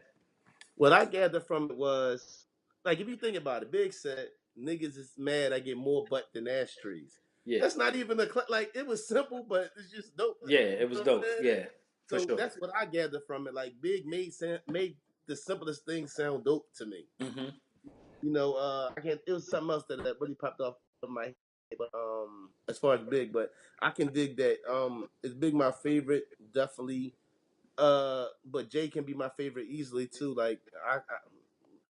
What I gathered from it was, like, if you think about it, Big said, "Niggas is mad I get more butt than ashtrays." Yeah, that's not even like, it was simple, but it's just dope. Yeah, it was dope. Yeah, so sure. That's what I gathered from it. Like, Big made the simplest thing sound dope to me. Mm-hmm. You know, I can't. It was something else that really popped off of my head. But as far as Big, but I can dig that. Is Big my favorite? Definitely. But Jay can be my favorite easily too. Like,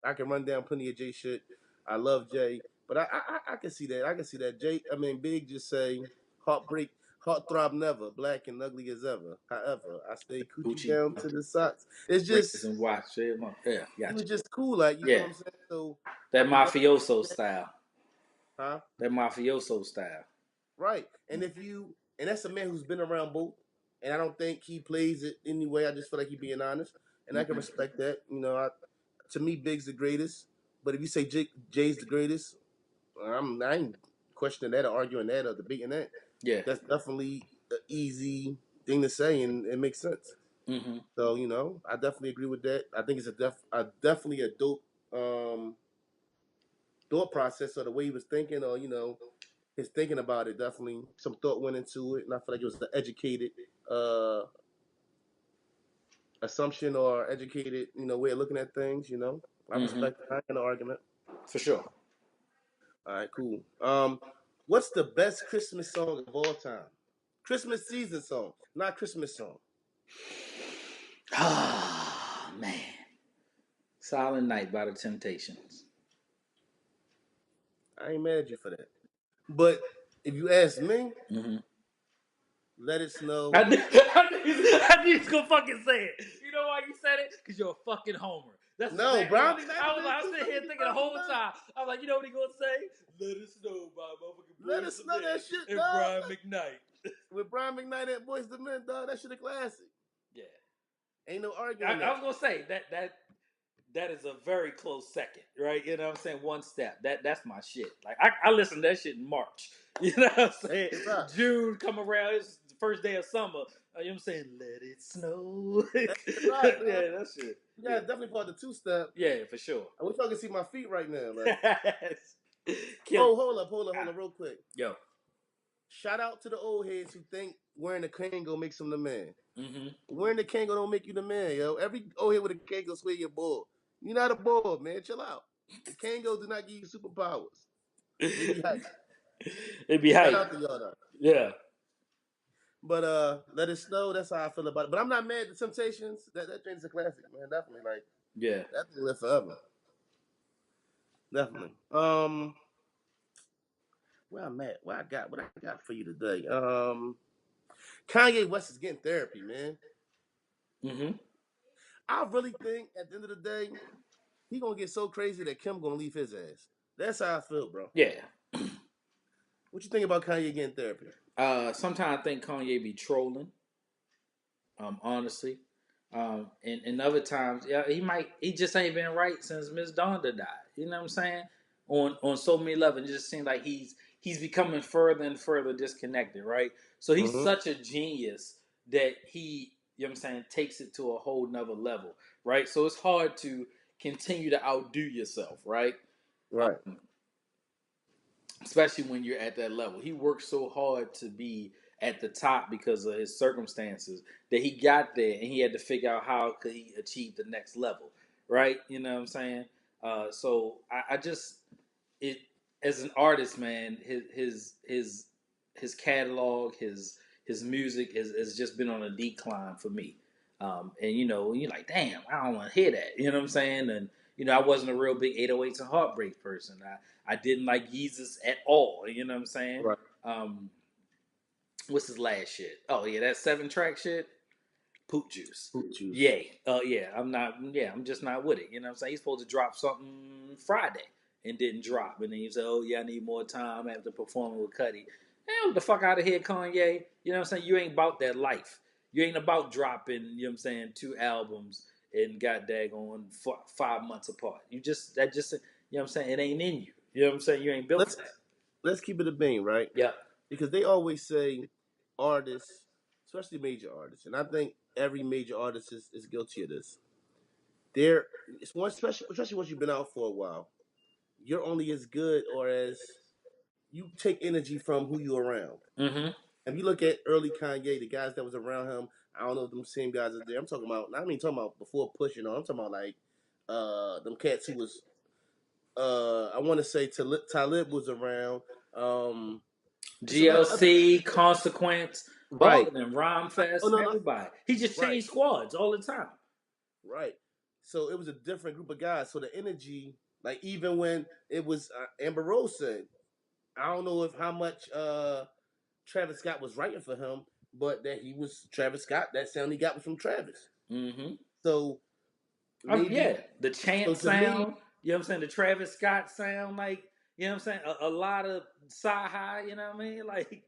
I can run down plenty of Jay shit. I love Jay, but I can see that. I can see that Jay. I mean, Big just say Heartthrob never, black and ugly as ever. However, I stay coochie Gucci, down to the socks. It's razors just, and watch. Yeah, it gotcha. was just cool, like, you feel Yeah, what I'm saying? So I that can definitely, mafioso style. huh? That mafioso style. Right. And that's a man who's been around both, and I don't think he plays it anyway. I just feel like he being honest, and I can Hmm. respect that. To me, Big's the greatest, but if you say Jay's the greatest, I ain't questioning that or arguing that or debating that. Yeah. That's definitely an easy thing to say, and it makes sense. Hmm. So I definitely agree with that. I think it's definitely a dope thought process, or the way he was thinking, or his thinking about it. Definitely some thought went into it, and I feel like it was an educated uh, assumption or educated way of looking at things. I Hmm. respect that kind of argument. For sure. All right, cool. What's the best Christmas song of all time? Christmas season song, not Christmas song. Ah, man. Silent Night by the Temptations. I ain't mad at you for that. But if you ask me, Hmm. let it I snow. knew, I knew he was gonna fucking say it. You know why you said it? Because you're a fucking homer. That's No, exactly Brown why. McKnight did I was too. sitting Don't here give me thinking the Brown whole McKnight. time. I was like, you know what he gonna say? Let it snow by motherfucking Let it Boys snow the Men that shit, and dog. Brian McKnight. With Brian McKnight at Boys the Men, dog, that shit a classic. Yeah. Ain't no arguing I that. was gonna say that is a very close second, right? You know what I'm saying? One step. That's my shit. Like I listen to that shit in March. You know what I'm saying? Hey, rock. June come around, it's the first day of summer. You know what I'm saying? Let it snow. That's right. Yeah, that shit. You Yeah. guys definitely part the two step. Yeah, for sure. I wish y'all could see my feet right now. Like, Kill oh, it. hold up, real quick. Yo. Shout out to the old heads who think wearing a Kango makes them the man. Mm-hmm. Wearing the Kango don't make you the man, yo. Every old head with a Kango swear you're bored. You're not a bored, man. Chill out. The Kango do not give you superpowers. They be hype. It'd be Shout hype. out to y'all though. Yeah. But let it snow. That's how I feel about it. But I'm not mad at the Temptations. That thing's a classic, man. Definitely, like Yeah. that thing live forever. Definitely. Where I'm at, what I got for you today. Kanye West is getting therapy, man. Mm-hmm. I really think at the end of the day, he gonna get so crazy that Kim gonna leave his ass. That's how I feel, bro. Yeah. What you think about Kanye getting therapy? Sometimes I think Kanye be trolling. Honestly. And other times, yeah, he just ain't been right since Miss Donda died. You know what I'm saying? On so many levels, it just seems like he's becoming further and further disconnected, right? So he's Mm-hmm. such a genius that you know what I'm saying, takes it to a whole nother level, right? So it's hard to continue to outdo yourself, right? Right. Especially when you're at that level. He worked so hard to be at the top because of his circumstances that he got there and he had to figure out how could he achieve the next level, right? You know what I'm saying? So I just it as an artist, man, his catalog, his music has just been on a decline for me. And you're like, damn, I don't want to hear that. You know what I'm saying? And I wasn't a real big 808s and Heartbreak person. I didn't like Yeezus at all. You know what I'm saying? Right. Um, what's his last shit? Oh yeah, that 7-track shit. Poop juice. Fruit juice. Yay. Yeah, I'm not. Yeah, I'm just not with it. You know what I'm saying? He's supposed to drop something Friday and didn't drop, and then he said, "Oh yeah, I need more time after performing with Cuddy." Hell, the fuck out of here, Kanye. You know what I'm saying? You ain't about that life. You ain't about dropping. You know what I'm saying? 2 albums and got daggone 5 months apart. You know what I'm saying? It ain't in you. You know what I'm saying? You ain't built for Let's that. let's keep it a bean, right? Yeah. Because they always say artists, especially major artists, and I think every major artist is guilty of this. It's one especially once you've been out for a while. You're only as good or as you take energy from who you're around. Mm-hmm. If you look at early Kanye, the guys that was around him, I don't know if them same guys are there. I'm talking about. I mean, talking about before pushing on. I'm talking about like them cats who was. I want to say Talib was around. There's a lot of other. GLC, Consequence, all Right. of them, Rhyme Oh Fest, no no. everybody. He just Right. changed squads all the time. Right. So it was a different group of guys. So the energy, like even when it was Amber Rose said, I don't know if how much Travis Scott was writing for him, but that he was Travis Scott. That sound he got was from Travis. Mm-hmm. So maybe, The chant so to me, sound, you know what I'm saying? The Travis Scott sound, like, you know what I'm saying? A lot of sci-hi, you know what I mean? Like,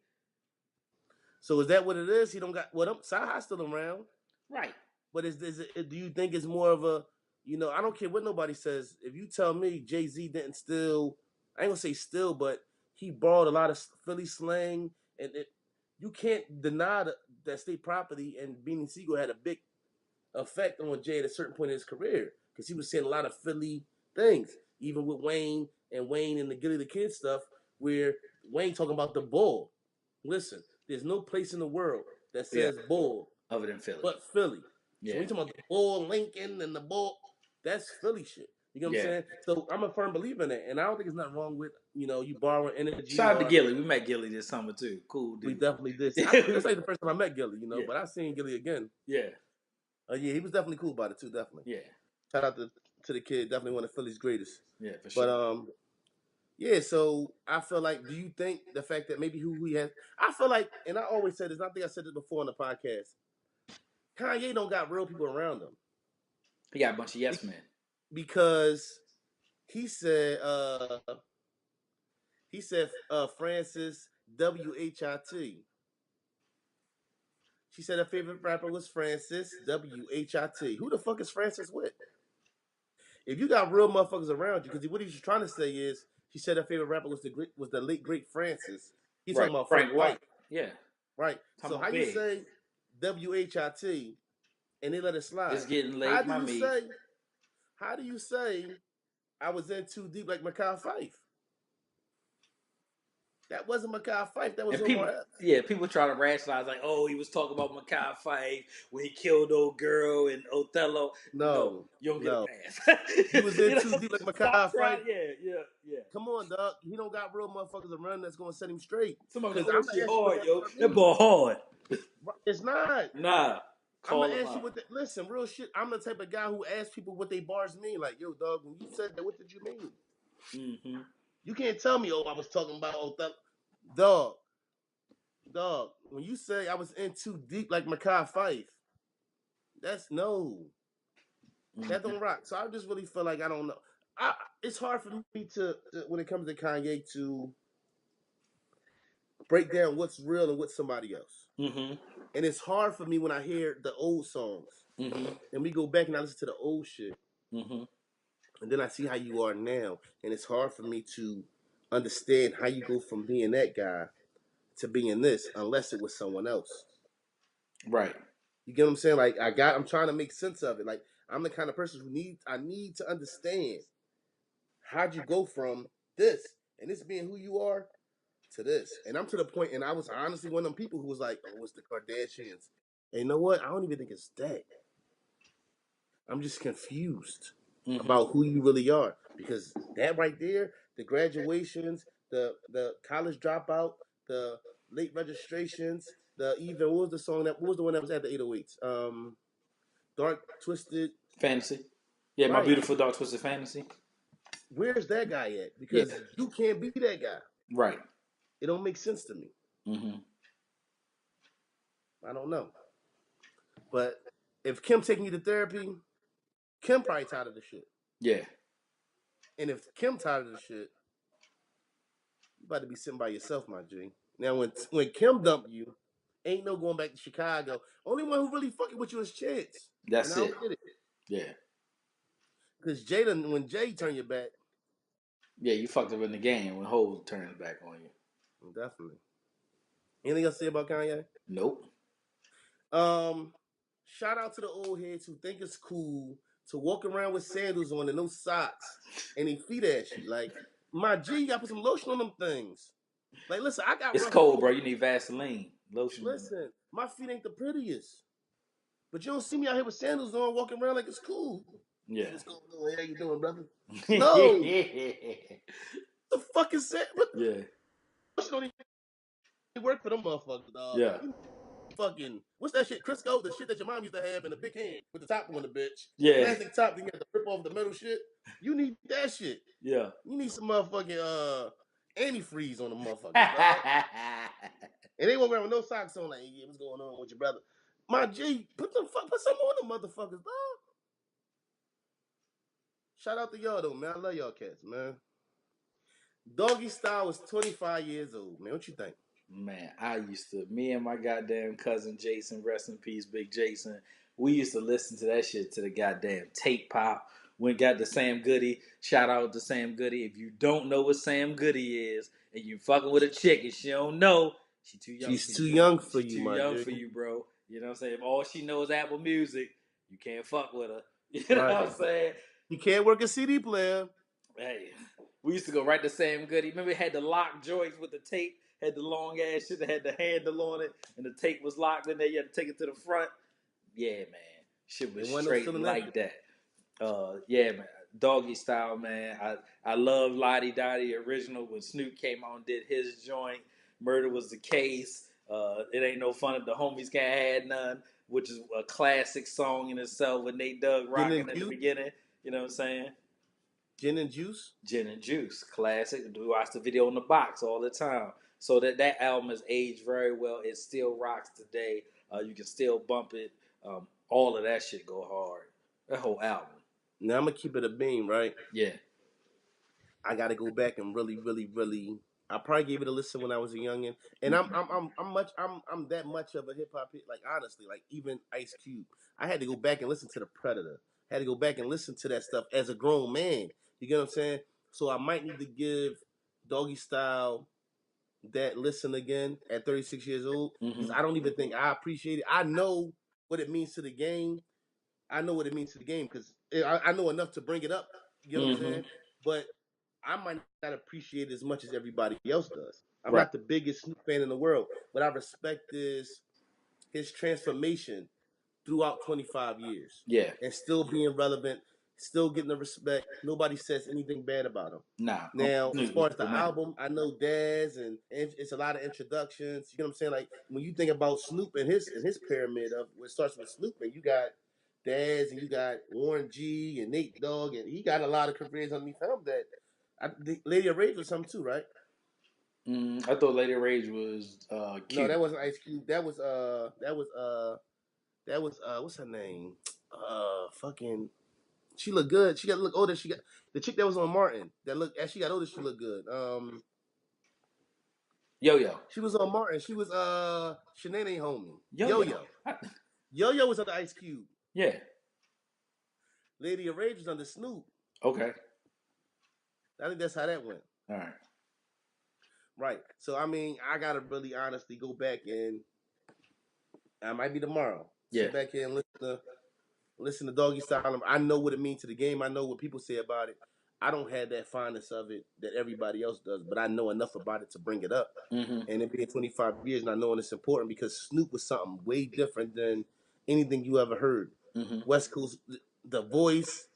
so is that what it is? He don't got what? Sci-Hi's still around, right. but do you think it's more of a, I don't care what nobody says. If you tell me Jay-Z didn't steal, I ain't gonna say steal, but he borrowed a lot of Philly slang, and you can't deny that state property. And Beanie Siegel had a big effect on Jay at a certain point in his career because he was saying a lot of Philly things, even with Wayne and the Gilly the Kid stuff, where Wayne talking about the bull. Listen, there's no place in the world that Yeah. says bull Other than Philly. but Philly. So Yeah. when you talking about the bull Lincoln and the bull, that's Philly shit. You know what I'm Yeah. saying? So I'm a firm believer in it, and I don't think there's nothing wrong with you borrowing energy. Shout out to Or Gilly. We met Gilly this summer too. Cool we dude. definitely did. That's like the first time I met Gilly, Yeah. but I seen Gilly again. Yeah. Yeah, he was definitely cool about it too. Definitely. Yeah. Shout out to the kid. Definitely one of Philly's greatest. Yeah, for But sure. yeah. So I feel like, do you think the fact that maybe who he has? I feel like, and I always said this. I think I said this before on the podcast. Kanye don't got real people around him. He got a bunch of yes men. Because he said Francis WHIT. She said her favorite rapper was Francis WHIT. Who the fuck is Francis with? If you got real motherfuckers around you, because what he was trying to say is, she said her favorite rapper was the late great Francis. He's Right. talking about Frank White. Yeah. Right. Talking So how about you big. say WHIT and they let it slide? It's getting How late, do my you meat. say? How do you say I was in too deep like Mekhi Phif? That wasn't Mekhi Phif. That was And people, Omar Epps. yeah, people try to rationalize like, oh, he was talking about Mekhi Phif when he killed old girl and Othello. No, No, you don't get a no. pass. You was in You too know, deep like stop Mekhi Phif. trying. Yeah. Come on, dog. He don't got real motherfuckers around that's gonna set him straight. Somebody like, Because oh, I'm that gonna shit ask you what hard, that yo. word That means. boy hard. It's not. Nah, I'm call gonna him ask you out. listen, real shit. I'm the type of guy who asks people what they bars mean. Like, yo, dog, when you said that, what did you mean? Mm-hmm. You can't tell me, oh, I was talking about Othello. Dog. When you say I was in too deep like Mekhi Phif, that's no. That Mm-hmm. don't rock. So I just really feel like I don't know. It's hard for me to when it comes to Kanye to break down what's real and what's somebody else. Mm-hmm. And it's hard for me when I hear the old songs Mm-hmm. and we go back and I listen to the old shit, Mm-hmm. and then I see how you are now, and it's hard for me to understand how you go from being that guy to being this unless it was someone else. Right. You get what I'm saying? Like I'm trying to make sense of it. Like I'm the kind of person I need to understand how'd you go from this and this being who you are to this. And I'm to the point, and I was honestly one of them people who was like, oh, it's the Kardashians. And you know what? I don't even think it's that. I'm just confused Mm-hmm. about who you really are. Because that right there, the graduations, the college dropout, the late registrations, what was the song what was the one that was at the 808s? Dark Twisted. Fantasy. Yeah, my Right. beautiful dark twisted fantasy. Where's that guy at? Yeah. Because you can't be that guy. Right. It don't make sense to me. Mm-hmm. I don't know. But if Kim taking you to therapy, Kim probably tired of the shit. Yeah. And if Kim tired of the shit, you about to be sitting by yourself, my G. Now when Kim dumped you, ain't no going back to Chicago. Only one who really fucking with you is Chance. And That's I it. don't get it. Yeah. Because when Jay turned your back, Yeah, you fucked up in the game when Hov turns back on you. definitely. Anything else to say about Kanye? Nope. Shout out to the old heads who think it's cool to walk around with sandals on and no socks and they feet ashy. Like, my G, you gotta put some lotion on them things. Like, listen, I got It's rough cold, feet. bro. You need Vaseline. Lotion. Listen, my feet ain't the prettiest. But you don't see me out here with sandals on walking around like it's cool. Yeah. Hey, what's going on? How you doing, brother? No. The fucking sand. What Yeah. don't even work for them motherfuckers, dog. Yeah. You fucking, what's that shit? Crisco, the shit that your mom used to have in a big hand with the top on the bitch. The Yeah. plastic top, then you have to rip off the metal shit. You need that shit. Yeah. You need some motherfucking antifreeze on the motherfuckers, dog. And they walk around with no socks on, like, yeah, what's going on with your brother? My G, put some on them motherfuckers, dog. Shout out to y'all though, man. I love y'all cats, man. Doggy Style was 25 years old, man. What you think? Man, me and my goddamn cousin Jason, rest in peace, Big Jason, we used to listen to that shit to the goddamn tape pop. When got the Sam Goody, shout out to Sam Goody. If you don't know what Sam Goody is, and you fucking with a chick and she don't know, she too young for She's too you. young for She you, too my young G. for you, bro. You know what I'm saying? If all she knows is Apple Music, you can't fuck with her. You know Right. what I'm saying? You can't work a CD player. Hey, we used to go right to Sam Goody. Remember, it had the lock joints with the tape, had the long ass shit that had the handle on it, and the tape was locked in there. You had to take it to the front. Yeah, man, shit was And one no straight still in that. like that. Yeah, man, Doggy Style, man. I love Lottie Dottie original when Snoop came on, did his joint. Murder Was the Case. It Ain't No Fun If the Homies Can't Have None, which is a classic song in itself with Nate Dogg Gin rocking and at the juice. beginning. You know what I'm saying? Gin and juice. Gin and Juice, classic. We watch the video in the box all the time. So that album has aged very well. It still rocks today. You can still bump it. All of that shit go hard. That whole album. Now I'm gonna keep it a beam, right? Yeah. I got to go back and really. I probably gave it a listen when I was a youngin, and I'm that much of a hip hop, like honestly, like even Ice Cube. I had to go back and listen to the Predator. I had to go back and listen to that stuff as a grown man. You get what I'm saying? So I might need to give Doggy Style that listen again at 36 years old because I don't even think I appreciate it. I know what it means to the game. I know what it means to the game because I know enough to bring it up. You know what I'm saying? But I might not appreciate it as much as everybody else does. I'm Right. not the biggest Snoop fan in the world, but I respect his transformation throughout 25 years Yeah. and still being relevant, still getting the respect. Nobody says anything bad about him. Nah. Now, as Snoop was far as the the man. album, I know Daz and it's a lot of introductions. You know what I'm saying? Like when you think about Snoop and his pyramid of what starts with Snoop, and you got Daz and you got Warren G and Nate Dogg, and he got a lot of careers underneath him that Lady of Rage was something too, right? I thought Lady Rage was No, cute. that wasn't Ice Cube. That was what's her name? Fucking. She looked good. She got to look older. She got the chick that was on Martin. That looked as she got older. She looked good. Yo Yo. She was on Martin. She was Shanae homie. Yo Yo Yo. Yo. Yo Yo was under Ice Cube. Yeah. Lady of Rage was under Snoop. Okay. I think that's how that went. All right. Right. So I mean, I gotta really honestly go back and I might be tomorrow. Yeah. Sit back here and listen to Doggy Style. I know what it means to the game. I know what people say about it. I don't have that fondness of it that everybody else does, but I know enough about it to bring it up. And it being 25 years, and I know it's important because Snoop was something way different than anything you ever heard. West Coast, the voice,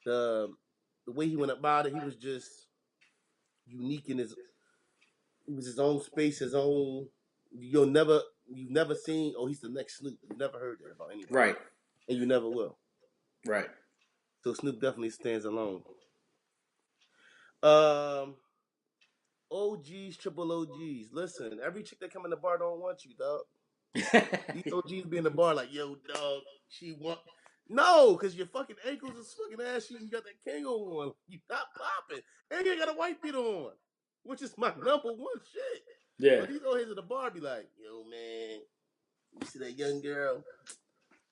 the way he went about it, he was just unique in his. He was his own space, his own. You've never seen. Oh, he's the next Snoop. You've never heard that about anybody, Right. and you never will. Right. So Snoop definitely stands alone. Um, OGs, triple OGs. Listen, every chick that come in the bar don't want you, dog. These OGs be in the bar like, yo, dog, she want. No, because your fucking ankles is fucking ass. You got that Kango on. You not popping. And you got a white beat on, which is my number one shit. Yeah. But these old heads at the bar be like, yo, man, you see that young girl?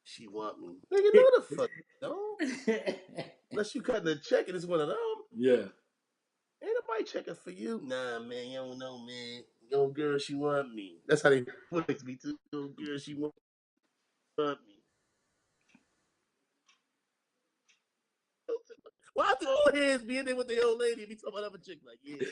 She want me. Nigga, no the fuck, dog. Unless you cut the check and it's one of them. Yeah. Ain't nobody checking for you. Nah, man, you don't know, man. Yo, girl, she want me. That's how they voice me too. Yo, girl, she want me. Why the old heads be in there with the old lady and be talking about other chick like, yeah, man,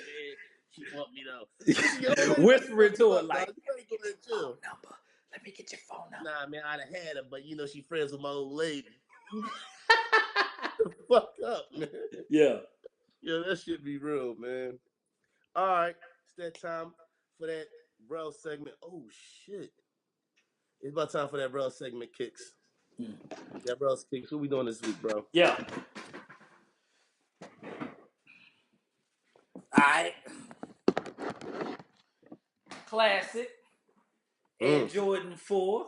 she want me though. Listen, your old lady about to Whispering fuck you to her up, like, dog. You better go ahead and phone chill. number. Let me get your phone number. Nah, man, I'd have had her, but you know she friends with my old lady. Fuck up, man. Yeah. Yeah, that shit be real, man. All right, it's that time for that bro segment. Oh shit. It's about time for that bro segment kicks. That bro kicks. What we doing this week, bro? Yeah. All right. Classic. Air Jordan 4.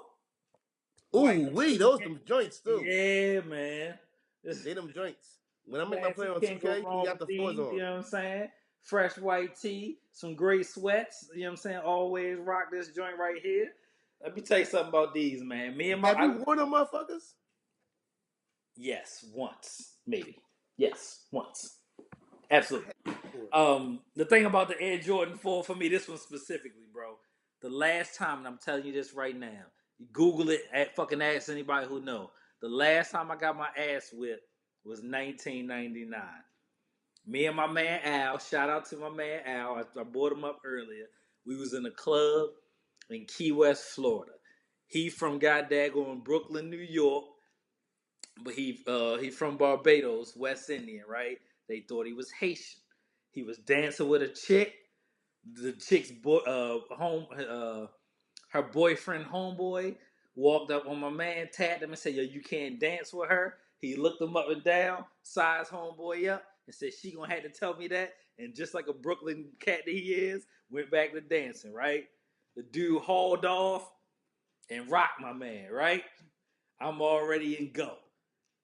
White Ooh, wee, tee. those them joints too. Yeah, man. They them joints. When I make my play Classic, on can't go 2K, he wrong got with the fours these, you on. know what I'm saying? Fresh white tee, some gray sweats, you know what I'm saying? Always rock this joint right here. Let me tell you something about these, man. Have you worn them motherfuckers? Yes, once, maybe. Yes, once. Absolutely. Four. The thing about the Air Jordan 4 for me, this one specifically, bro. The last time, and I'm telling you this right now, you Google it, fucking ask anybody who know. The last time I got my ass whipped was 1999. Me and my man Al, shout out to my man Al. I brought him up earlier. We was in a club in Key West, Florida. He from goddamn Brooklyn, New York, but he from Barbados, West Indian, right? They thought he was Haitian. He was dancing with a chick. The chick's her boyfriend homeboy walked up on my man, tapped him and said, "Yo, you can't dance with her." He looked him up and down, sized homeboy up, and said, "She gonna have to tell me that." And just like a Brooklyn cat that he is, went back to dancing, right? The dude hauled off and rocked my man, right? I'm already in go.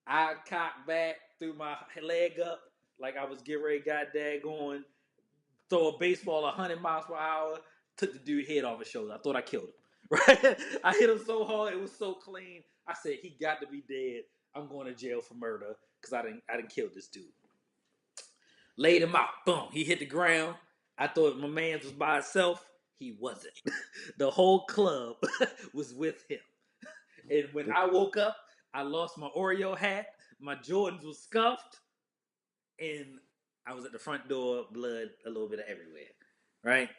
I cocked back, threw my leg up like I was getting ready, going, throw a baseball 100 miles per hour, took the dude head off his shoulder. I thought I killed him. Right? I hit him so hard, it was so clean. I said, he got to be dead. I'm going to jail for murder because I didn't kill this dude. Laid him out. Boom. He hit the ground. I thought my man was by himself. He wasn't. The whole club was with him. And when I woke up, I lost my Oreo hat. My Jordans was scuffed. And I was at the front door, blood a little bit of everywhere. Right?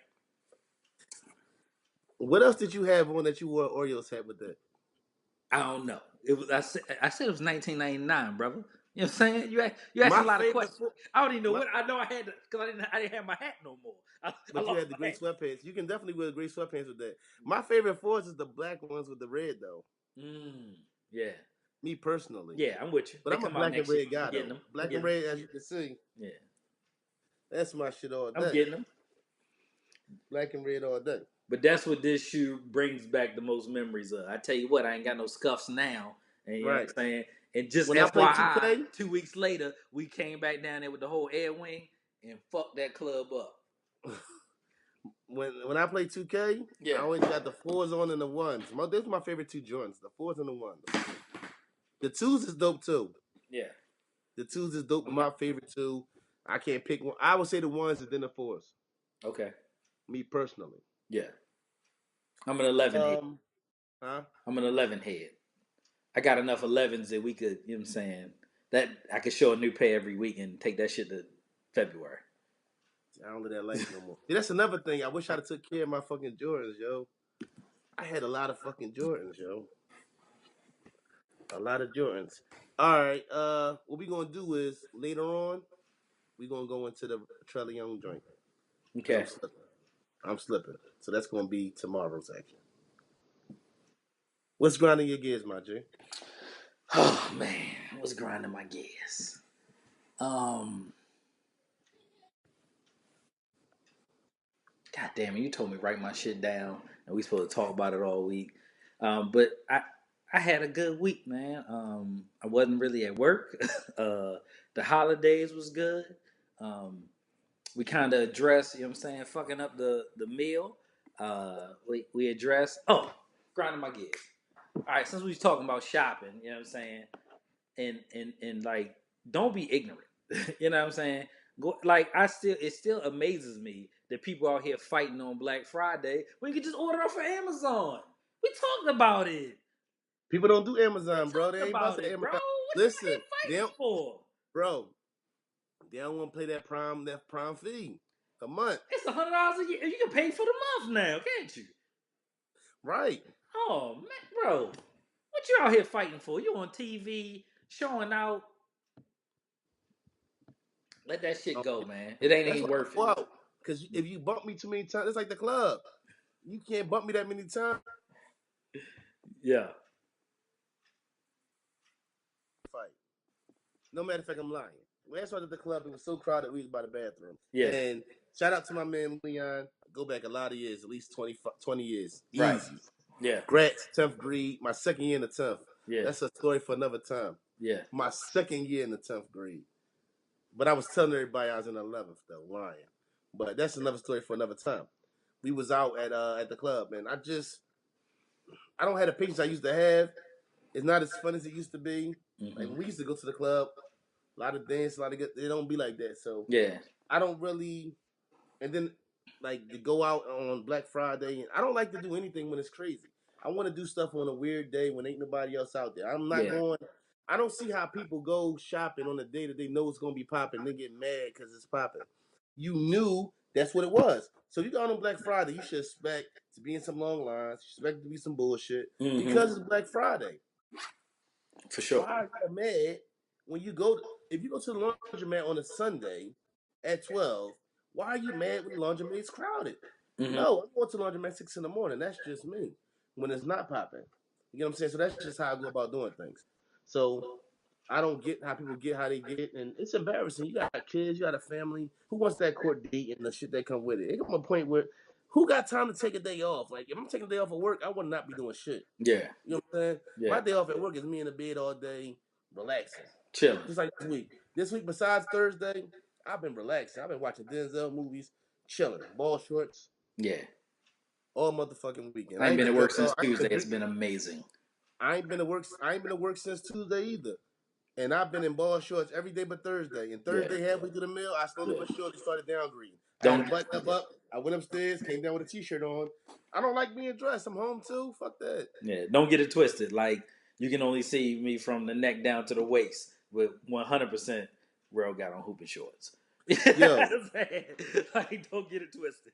What else did you have on that you wore Oreos hat with that? I don't know. It was I said it was 1999, brother. You know what I'm saying? You asked a My lot of favorite, questions. I don't even know my, what I know. I had to because I didn't have my hat no more. I but you lost had the my gray hat. sweatpants. You can definitely wear gray sweatpants with that. My favorite fours is the black ones with the red though. Yeah, Me personally, yeah. I'm with you. but They I'm a come out black and next year. red I'm guy getting though. them. I'm Black and getting them. red, as you can see, Yeah, that's my shit all I'm day. getting them. Black and red all day. But that's what this shoe brings back the most memories of. I tell you what, I ain't got no scuffs now. And you know Right. what I'm saying? And just When I play FYI, 2K, 2 weeks later, we came back down there with the whole air wing and fucked that club up. when I play 2K, I Yeah. always got the fours on and the ones. Those are my favorite two joints, the fours and the ones. The twos is dope too. Yeah. The twos is dope, but my favorite two, I can't pick one. I would say the ones and then the fours. Okay. Me personally. Yeah. I'm an 11 head. Huh? I'm an 11 head. I got enough 11s that we could, you know what I'm saying, that I could show a new pair every week and take that shit to February. I don't live that life no more. See, that's another thing. I wish I'd have took care of my fucking Jordans, yo. I had a lot of fucking Jordans, yo. A lot of Jordans. All right. What we gonna do is later on, we gonna go into the Trella Young joint because Okay. I'm slipping. I'm slipping. So that's gonna be tomorrow's action. What's grinding your gears, my G? Oh, man. What's grinding my gears? Um, God damn it, you told me to write my shit down and we supposed to talk about it all week. But I had a good week, man. I wasn't really at work. The holidays was good. Um, we kind of addressed, you know what I'm saying, fucking up the meal. We addressed, grinding my gears. All right, since we was talking about shopping, you know what I'm saying, and like, don't be ignorant. You know what I'm saying? Go, like, it still amazes me that people out here fighting on Black Friday when you can just order off of Amazon. We talked about it. People don't do We Amazon, bro. They talked ain't about about to it, bro. Amazon. What you out Listen, here they fighting don't, for? bro. They don't want to pay that prime fee a month, It's $100 a year. You can pay for the month now, can't you? right? Oh man, bro, what you out here fighting for? You on TV showing out? Let that shit go, man. It ain't That's even why worth I it. go out. Because if you bump me too many times, it's like the club. You can't bump me that many times. Yeah, Fight. No matter of fact, I'm lying. Last time at the club, it was so crowded we was by the bathroom. yeah, And shout out to my man Leon. Go back a lot of years, at least 20 years. right. Easy. Yeah. Grats, 10th grade, my second year in the 10th. Yeah. That's a story for another time. Yeah. My second year in the 10th grade. But I was telling everybody I was in the 11th, though, lying. But that's another story for another time. We was out at the club, and I don't have the patience I used to have. It's not as fun as it used to be. Like when we used to go to the club, a lot of dance, a lot of good. It don't be like that. So Yeah. I don't really. And then like to go out on Black Friday, and I don't like to do anything when it's crazy. I want to do stuff on a weird day when ain't nobody else out there. I'm not Yeah. going. I don't see how people go shopping on a day that they know it's gonna be popping. They get mad because it's popping. You knew that's what it was. So you go out on Black Friday, you should expect to be in some long lines. You expect to be some bullshit Mm-hmm. because it's Black Friday. For sure. Why are you mad when you go? If you go to the laundromat on a Sunday at 12, why are you mad when the laundromat's crowded? Mm-hmm. No, I'm going to the laundromat 6 in the morning. That's just me. When it's not popping, you know what I'm saying. So that's just how I go about doing things. So I don't get how people get how they get, and it's embarrassing. You got kids, you got a family. Who wants that court date and the shit that come with it? It come a point where who got time to take a day off? Like if I'm taking a day off of work, I would not be doing shit. Yeah. You know what I'm saying? Yeah. My day off at work is me in the bed all day, relaxing. Chilling. Just like this week. This week, besides Thursday, I've been relaxing. I've been watching Denzel movies, chilling, ball shorts, Yeah. all motherfucking weekend. I I ain't ain't been been at yo. work since I ain't Tuesday. been It's drink. been amazing. I ain't been to work. I ain't been to work since Tuesday either. And I've been in ball shorts every day but Thursday. And Yeah. Thursday, halfway through the meal, I slowly Yeah. but surely started downgrading. I had a Don't. button up. I went upstairs, came down with a t-shirt on. I don't like being dressed. I'm home too. Fuck that. Yeah. Don't get it twisted. Like you can only see me from the neck down to the waist with 100% Real got on hooping shorts. You know what Yo, I'm saying? Like, don't get it twisted.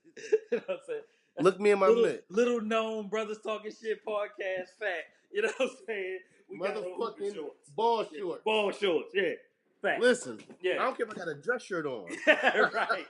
You know what I'm saying? That's look me in my little mitt. little known brothers talking shit podcast fact. You know what I'm saying? We got on hooping Motherfucking shorts. ball Yeah. shorts. Ball shorts. Yeah. Fact. Listen, Yeah. I don't care if I got a dress shirt on. Right.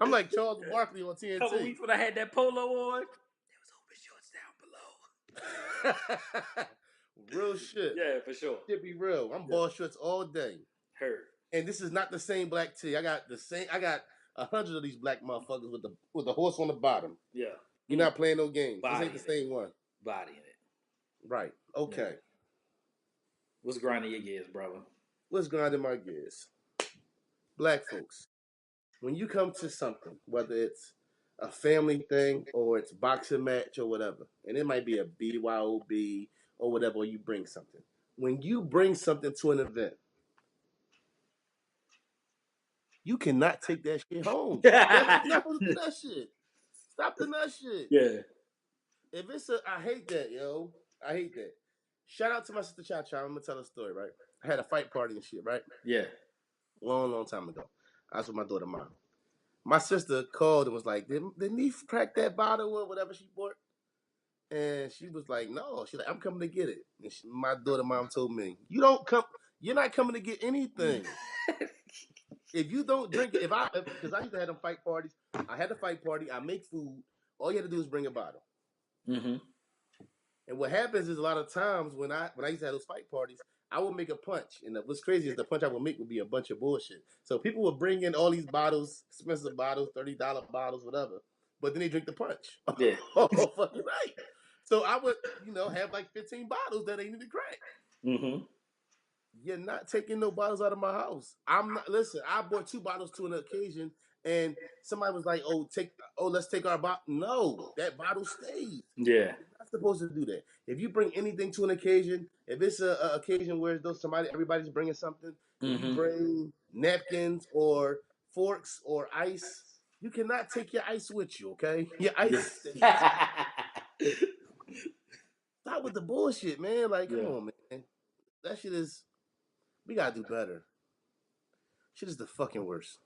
I'm like Charles Barkley on Couple TNT. weeks when I had that polo on, there was hooping shorts down below. Real shit. Yeah, for sure. Shit be real. I'm Yeah. ball shorts all day. Heard. And this is not the same black tee. I got the same. I got 100 of these black motherfuckers with the horse on the bottom. Yeah. You're not playing no games. This ain't Body the in it. same one. Body in it. Right. Yeah. Okay. What's grinding your gears, brother? What's grinding my gears? Black folks. When you come to something, whether it's a family thing or it's boxing match or whatever, and it might be a BYOB or whatever, or you bring something. When you bring something to an event, you cannot take that shit home. You're not supposed to do that shit. Stop doing that shit. Yeah. If it's a, I hate that, yo. I hate that. Shout out to my sister Cha Cha. I'm gonna tell a story, right? I had a fight party and shit, right? Yeah. Long, long time ago. I was with my daughter, mom. My sister called and was like, "Didn't he crack that bottle or whatever she bought?" And she was like, "No." She's like, "I'm coming to get it." And my daughter, mom told me, "You don't come. You're not coming to get anything. If you don't drink it, because I used to have them fight parties. I had the fight party. I make food. All you had to do is bring a bottle." Mm-hmm. And what happens is a lot of times when I used to have those fight parties, I would make a punch, and what's crazy is the punch I would make would be a bunch of bullshit. So people would bring in all these bottles, expensive bottles, $30 bottles, whatever, but then they drink the punch. Yeah. Oh, fucking right. So I would, have like 15 bottles that they need to crack. Mm-hmm. You're not taking no bottles out of my house. I'm not. Listen, I bought 2 bottles to an occasion, and somebody was like, let's take our bottle." No, that bottle stays. Yeah. You're not supposed to do that. If you bring anything to an occasion, if it's a occasion where everybody's bringing something, and you Mm-hmm. bring napkins or forks or ice, you cannot take your ice with you. Okay, your ice stays. Yeah. Stop with the bullshit, man. Like, come Yeah. on, man. That shit is. We gotta do better. Shit is the fucking worst.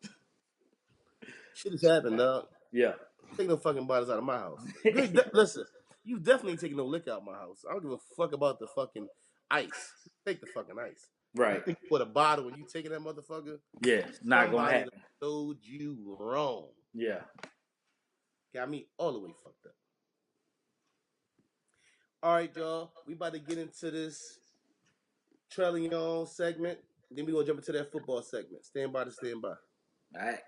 Shit has happened, dog. Yeah. Take no fucking bottles out of my house. Listen, you definitely ain't taking no liquor out of my house. I don't give a fuck about the fucking ice. Take the fucking ice. You Right. think you put a bottle when you taking that motherfucker? Yeah. Not gonna Somebody done happen. told you wrong. Yeah. Got me all the way fucked up. All right, y'all. We about to get into this Trillion segment. Then we gonna jump into that football segment. Stand by to stand by. All right.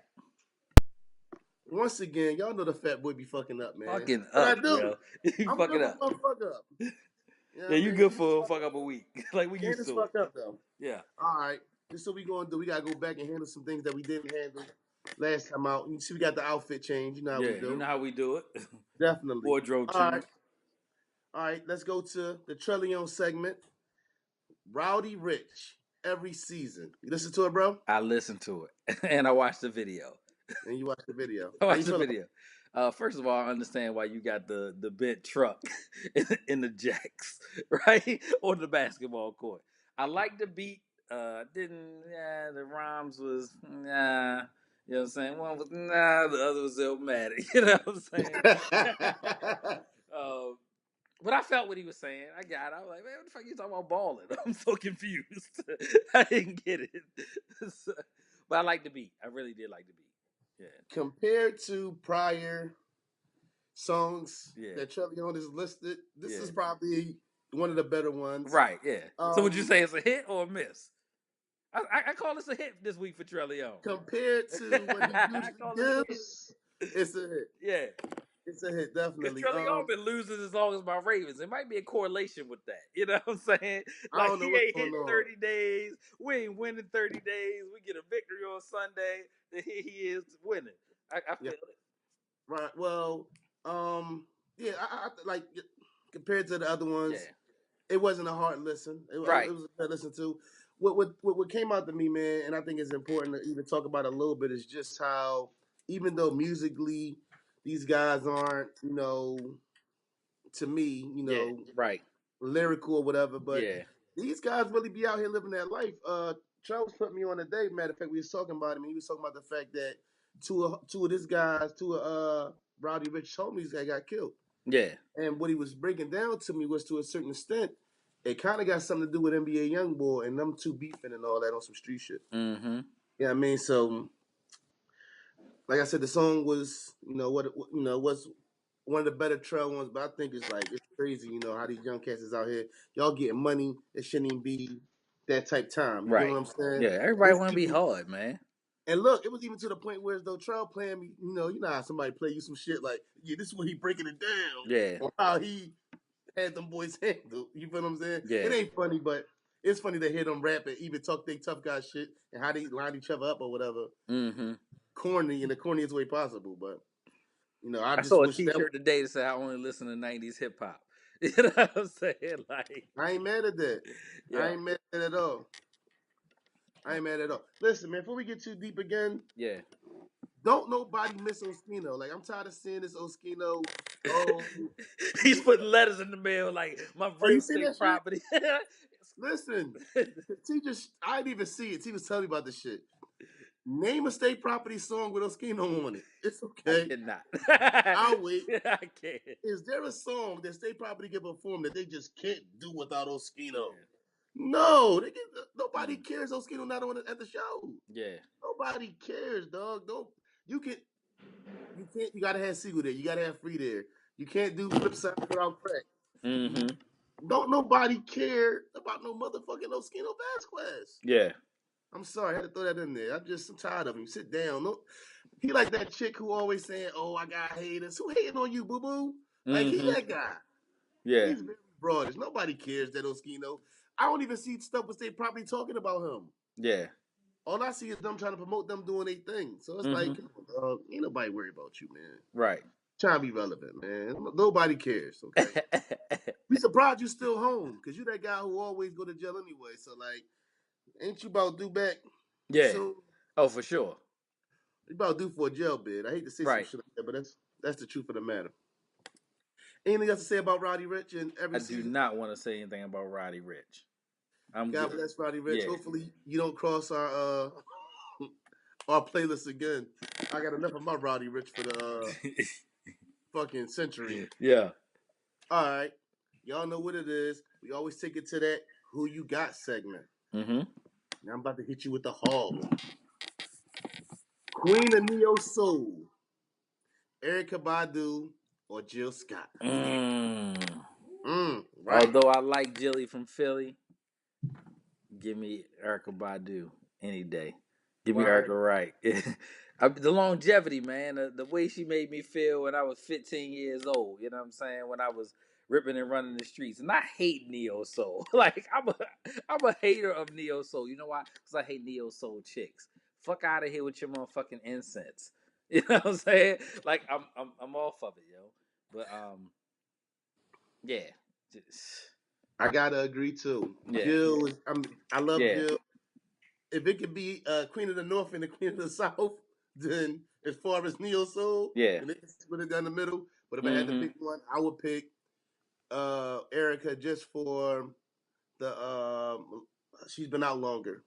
Once again, y'all know the fat boy be fucking up, man. Fucking But I up, do. yo. You I'm fucking good for up. one fuck up. You know Yeah, what I you mean? good for a fuck up a week. Like we used Candace to it. fucked up though. Yeah. All right. This is what we gonna do. We gotta go back and handle some things that we didn't handle last time out. You see, we got the outfit change. You know how we Yeah, you do. know how we do it. Definitely. Wardrobe All right. change. All right. Let's go to the Trillion segment. Rowdy Rich every season. You listen to it, bro, I listened to it and I watched the video. and you watch the video. I How you watched the feel about video. First of all, I understand why you got the bent truck in the jacks, right? On the basketball court. I like the beat. Didn't the rhymes was nah. You know what I'm saying? One was nah, the other was Illmatic. You know what I'm saying? it? um, but I felt what he was saying. I got it. I was like, man, what the fuck you talking about balling? I'm so confused. I didn't get it. So- but I like the beat. I really did like the beat. Yeah. Compared to prior songs Yeah. that Trillion has listed, this Yeah. is probably one of the better ones. Right, yeah. So would you Um, say it's a hit or a miss? I call this a hit this week for Trellion. compared to what he I usually call it a hit. gives, it's a hit. Yeah. It's a hit, Because definitely. Trellion been losing as long as my Ravens. There might be a correlation with that. You know what I'm saying? I Like don't know he what's ain't going hitting on. 30 days. We ain't winning 30 days. We get a victory on Sunday. Then here he is winning. I Yeah, feel it. right. Well, yeah, like compared to the other ones, Yeah. it wasn't a hard listen. It Right. was a good listen to. What came out to me, man, and I think it's important to even talk about a little bit is just how even though musically these guys aren't, to me, Yeah. Right. lyrical or whatever, but Yeah. these guys really be out here living that life. Charles put me on a day. Matter of fact, we was talking about him. And he was talking about the fact that two of this guys, two of Rowdy Rich homies that got killed. Yeah. And what he was breaking down to me was to a certain extent, it kind of got something to do with NBA YoungBoy and them two beefing and all that on some street shit. Mm-hmm. Yeah, I mean, so like I said, the song was, was one of the better trail ones, but I think it's crazy, how these young cats is out here. Y'all getting money. It shouldn't even be that type time. You get what Right. I'm saying? Yeah. Everybody It's want to be even hard, man. and look, it was even to the point where as though Trail playing me, you know how somebody play you some shit like, yeah, this is what he breaking it down. Yeah. Or how he had them boys handled. You feel what I'm saying? It Yeah. ain't funny, but it's funny to hear them rap and even talk they tough guy shit and how they line each other up or whatever. Mm-hmm. Corny in the corniest way possible. But I I just saw a wish that T-shirt today that said I only listen to '90s hip hop. You know what I'm saying? Like, I ain't mad at that. I yeah, ain't mad at all. I ain't mad at all. Listen, man, before we get too deep again, yeah. don't nobody miss Oskino. Like I'm tired of seeing this Oskino. Oh, He's putting letters in the mail like my oh, you real seen estate that shit? property. Listen, T just I didn't even see it. T was telling me about this shit. Name a state property song with Oskino on it. It's I okay. cannot. I'll wait. I can't. Is there a song that state property can perform that they just can't do without Oskino? Yeah. No, nobody Mm. cares. Oskino not on at the show. Yeah. Nobody cares, dog. Don't you can you can't you gotta have Siegel there. You gotta have Free there. You can't do flip side without crack. Mm-hmm. Don't nobody care about no motherfucking Oskino Vasquez. Yeah. I'm sorry, I had to throw that in there. I'm tired of him. Sit down. No, he like that chick who always saying, "Oh, I got haters." Who hating on you, boo boo? Like he Mm-hmm. that guy. Yeah. He's very broadish. Nobody cares that Oskino. I don't even see stuff with they probably talking about him. Yeah. All I see is them trying to promote them doing their thing. So it's like, Mm-hmm. come on, dog. Ain't nobody worried about you, man. Right. Trying to be relevant, man. Nobody cares. Okay. We surprised you still home because you that guy who always go to jail anyway. So like, ain't you about due back Yeah. soon? Oh, for sure. You about due for a jail bid. I hate to say some Right. shit like that, but that's the truth of the matter. Anything else to say about Roddy Rich in I every do season? not want to say anything about Roddy Rich. I'm God good. bless Roddy Rich. Yeah. Hopefully you don't cross our our playlist again. I got enough of my Roddy Rich for the fucking century. Yeah. All right. Y'all know what it is. We always take it to that who you got segment. Mm-hmm. Now I'm about to hit you with the hall. Queen of Neo Soul, Erica Badu, or Jill Scott. Mm. Right. Although I like Jilly from Philly, give me Erica Badu any day. Give me Why? Erica Wright. The longevity, man. The way she made me feel when I was 15 years old. You know what I'm saying? When I was ripping and running the streets, and I hate neo soul. Like I'm a hater of neo soul. You know why? Because I hate neo soul chicks. Fuck out of here with your motherfucking incense. You know what I'm saying? Like I'm off of it, yo. But yeah, just I gotta agree too. yeah, Jill is. I love yeah, Jill. If it could be Queen of the North and the Queen of the South, then as far as Neo Soul, yeah. then they can split it down the middle. But if I had to Mm-hmm. pick one, I would pick Erica just for the she's been out longer.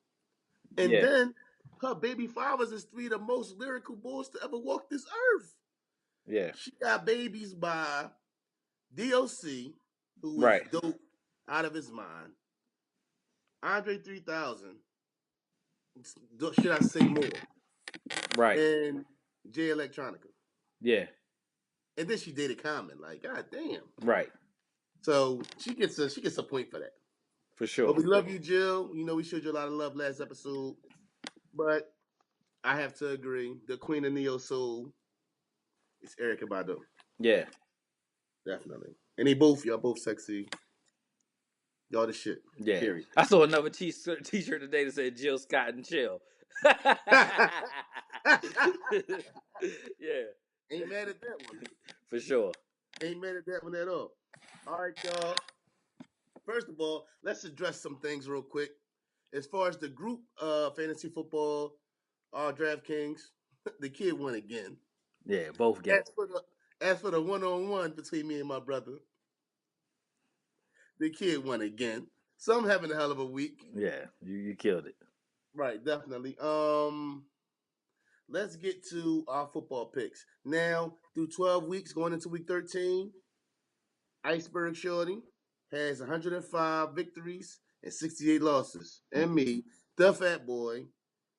And Yeah, then her baby fathers is three of the most lyrical boys to ever walk this earth. yeah. She got babies by DOC, who is Right, dope out of his mind. Andre 3000, should I say more? right. And Jay Electronica. Yeah, And then she dated Common. Like, god damn. right. So she gets a point for that. For But sure. we love you, Jill. You know we showed you a lot of love last episode. But I have to agree, the Queen of Neo Soul is Erica Badu. Yeah. Definitely. And y'all both sexy. Y'all the shit. Yeah, Period. I saw another t-shirt today that said Jill Scott and chill. Yeah, Ain't mad at that one. for sure. Ain't mad at that one at all. All right, y'all. First of all, let's address some things real quick. As far as the group fantasy football, DraftKings, the kid won again. Yeah, both games. As for the one-on-one between me and my brother, the kid won again. So I'm having a hell of a week. Yeah, you killed it. Right, definitely. Let's get to our football picks. Now, through 12 weeks, going into week 13, Iceberg Shorty has 105 victories and 68 losses. And me, the fat boy,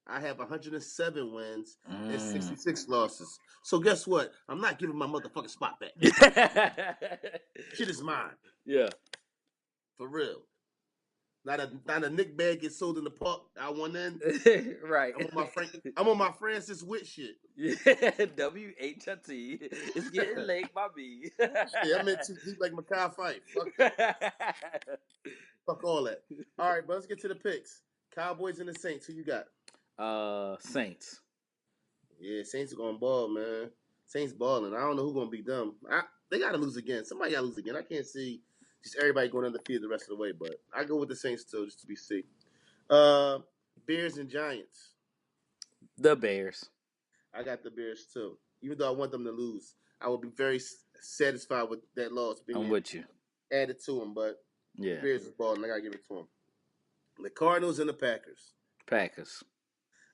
I have 107 wins and Mm. 66 losses. So guess what? I'm not giving my motherfucking spot back. Shit is mine. Yeah. For real. Not a Nick bag gets sold in the park. I won in. Right. I'm on my Francis Witt shit. Yeah. WHT. It's getting late, my B. Shit, I'm in too deep like Mekhi Phif. Fuck that. Fuck all that. All right, but let's get to the picks. Cowboys and the Saints. Who you got? Saints. Yeah, Saints are going to ball, man. Saints balling. I don't know who's going to beat them. They got to lose again. Somebody got to lose again. I can't see just everybody going undefeated the rest of the way, but I go with the Saints still just to be safe. Bears and Giants. The Bears. I got the Bears too. Even though I want them to lose, I would be very satisfied with that loss I'm being with you. added to them. But the Yeah. Bears is balling. I got to give it to them. The Cardinals and the Packers. Packers.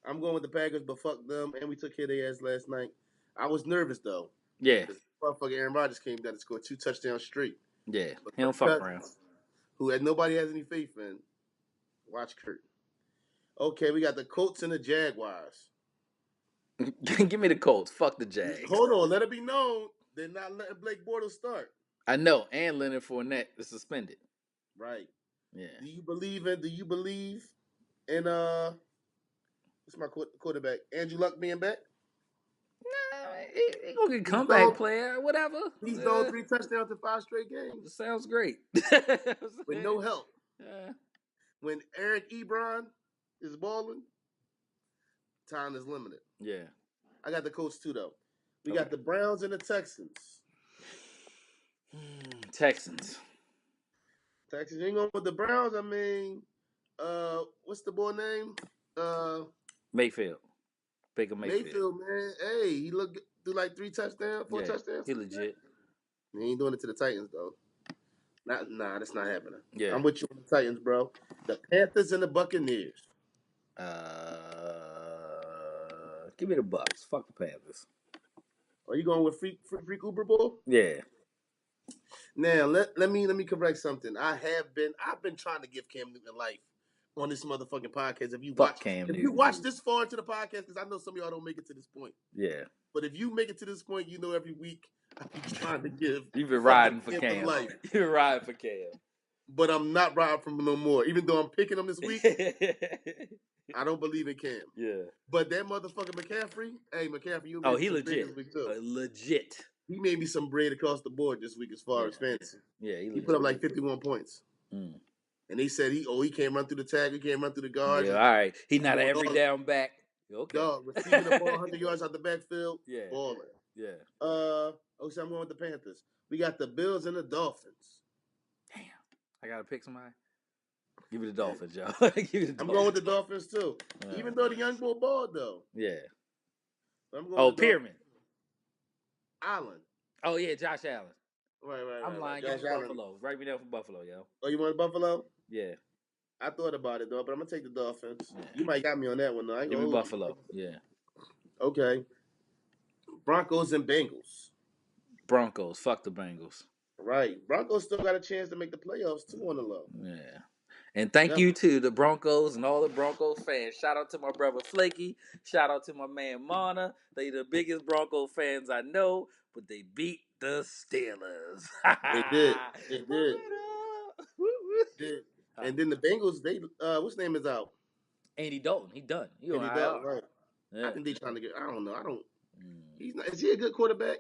I'm going with the Packers, but fuck them. And we took care of their ass last night. I was nervous though. Yeah. Because motherfucker Aaron Rodgers came down to score 2 touchdowns straight. Yeah. But He don't Kirk fuck around. Cousins, who nobody has any faith in, watch Kurt. Okay, we got the Colts and the Jaguars. Give me the Colts. Fuck the Jags. Hold on, let it be known they're not letting Blake Bortles start. I know. And Leonard Fournette is suspended. Right. Yeah. Do you believe in what's my quarterback? Andrew Luck being back? Nah, he gonna get He's comeback thrown player, whatever. he's thrown 3 touchdowns in 5 straight games Sounds great. with no help. Yeah. When Eric Ebron is balling, time is limited. Yeah. I got the Colts too though. We Okay. got the Browns and the Texans. Texans. Texans, you ain't going with the Browns. I mean, what's the boy name? Mayfield. Baker Mayfield. Mayfield, man. Hey, he looked through like 4 Yeah. touchdowns. He legit. He ain't doing it to the Titans though. That's not happening. Yeah. I'm with you on the Titans, bro. The Panthers and the Buccaneers. Give me the Bucks. Fuck the Panthers. Are you going with Freak Uber Bowl? Yeah. Now let me correct something. I've been trying to give Cam Newton life on this motherfucking podcast. Fuck Cam If you Newton. watch this far into the podcast, because I know some of y'all don't make it to this point. Yeah. But if you make it to this point, you know every week I'm trying to give. You've been riding for fucking Cam. life. You've been riding for Cam. but I'm not riding for him no more. Even though I'm picking him this week, I don't believe in Cam. Yeah. But that motherfucker McCaffrey, hey McCaffrey, you Oh, made me he some bread legit. this week too. Legit. He made me some bread across the board this week as far Yeah. as fantasy. Yeah, He put up like 51 points. Mm. And they said he can't run through the tag, he can't run through the guards. Yeah, all right. He's He's not an doing every all down back. Okay. dog receiving the ball 100 yards out the backfield, Yeah. balling. Yeah. So I'm going with the Panthers. We got the Bills and the Dolphins. Damn. I gotta pick somebody. Give me the Dolphins, y'all. Give me the I'm Dolphins. going with the Dolphins too. Even though the young boy balled though. Yeah. I'm going Oh, with the Pyramid. Allen. Oh yeah, Josh Allen. Right. I'm lying. Give me Buffalo. Write me down for Buffalo, yo. Oh, you want Buffalo? Yeah. I thought about it though, but I'm gonna take the Dolphins. Yeah. You might got me on that one though. I ain't Give me gonna hold Buffalo. Yeah. Okay. Broncos and Bengals. Broncos. Fuck the Bengals. Right. Broncos still got a chance to make the playoffs too on the low. Yeah. And thank you to the Broncos and all the Broncos fans. Shout out to my brother Flaky. Shout out to my man Mana. They the biggest Bronco fans I know, but they beat the Steelers. They did. They did. Did. And then the Bengals, they what's name is out? Andy Dalton. He done. He on Andy IR. Dalton, right. Yeah. I think they trying to get I don't know. I don't he's not is he a good quarterback?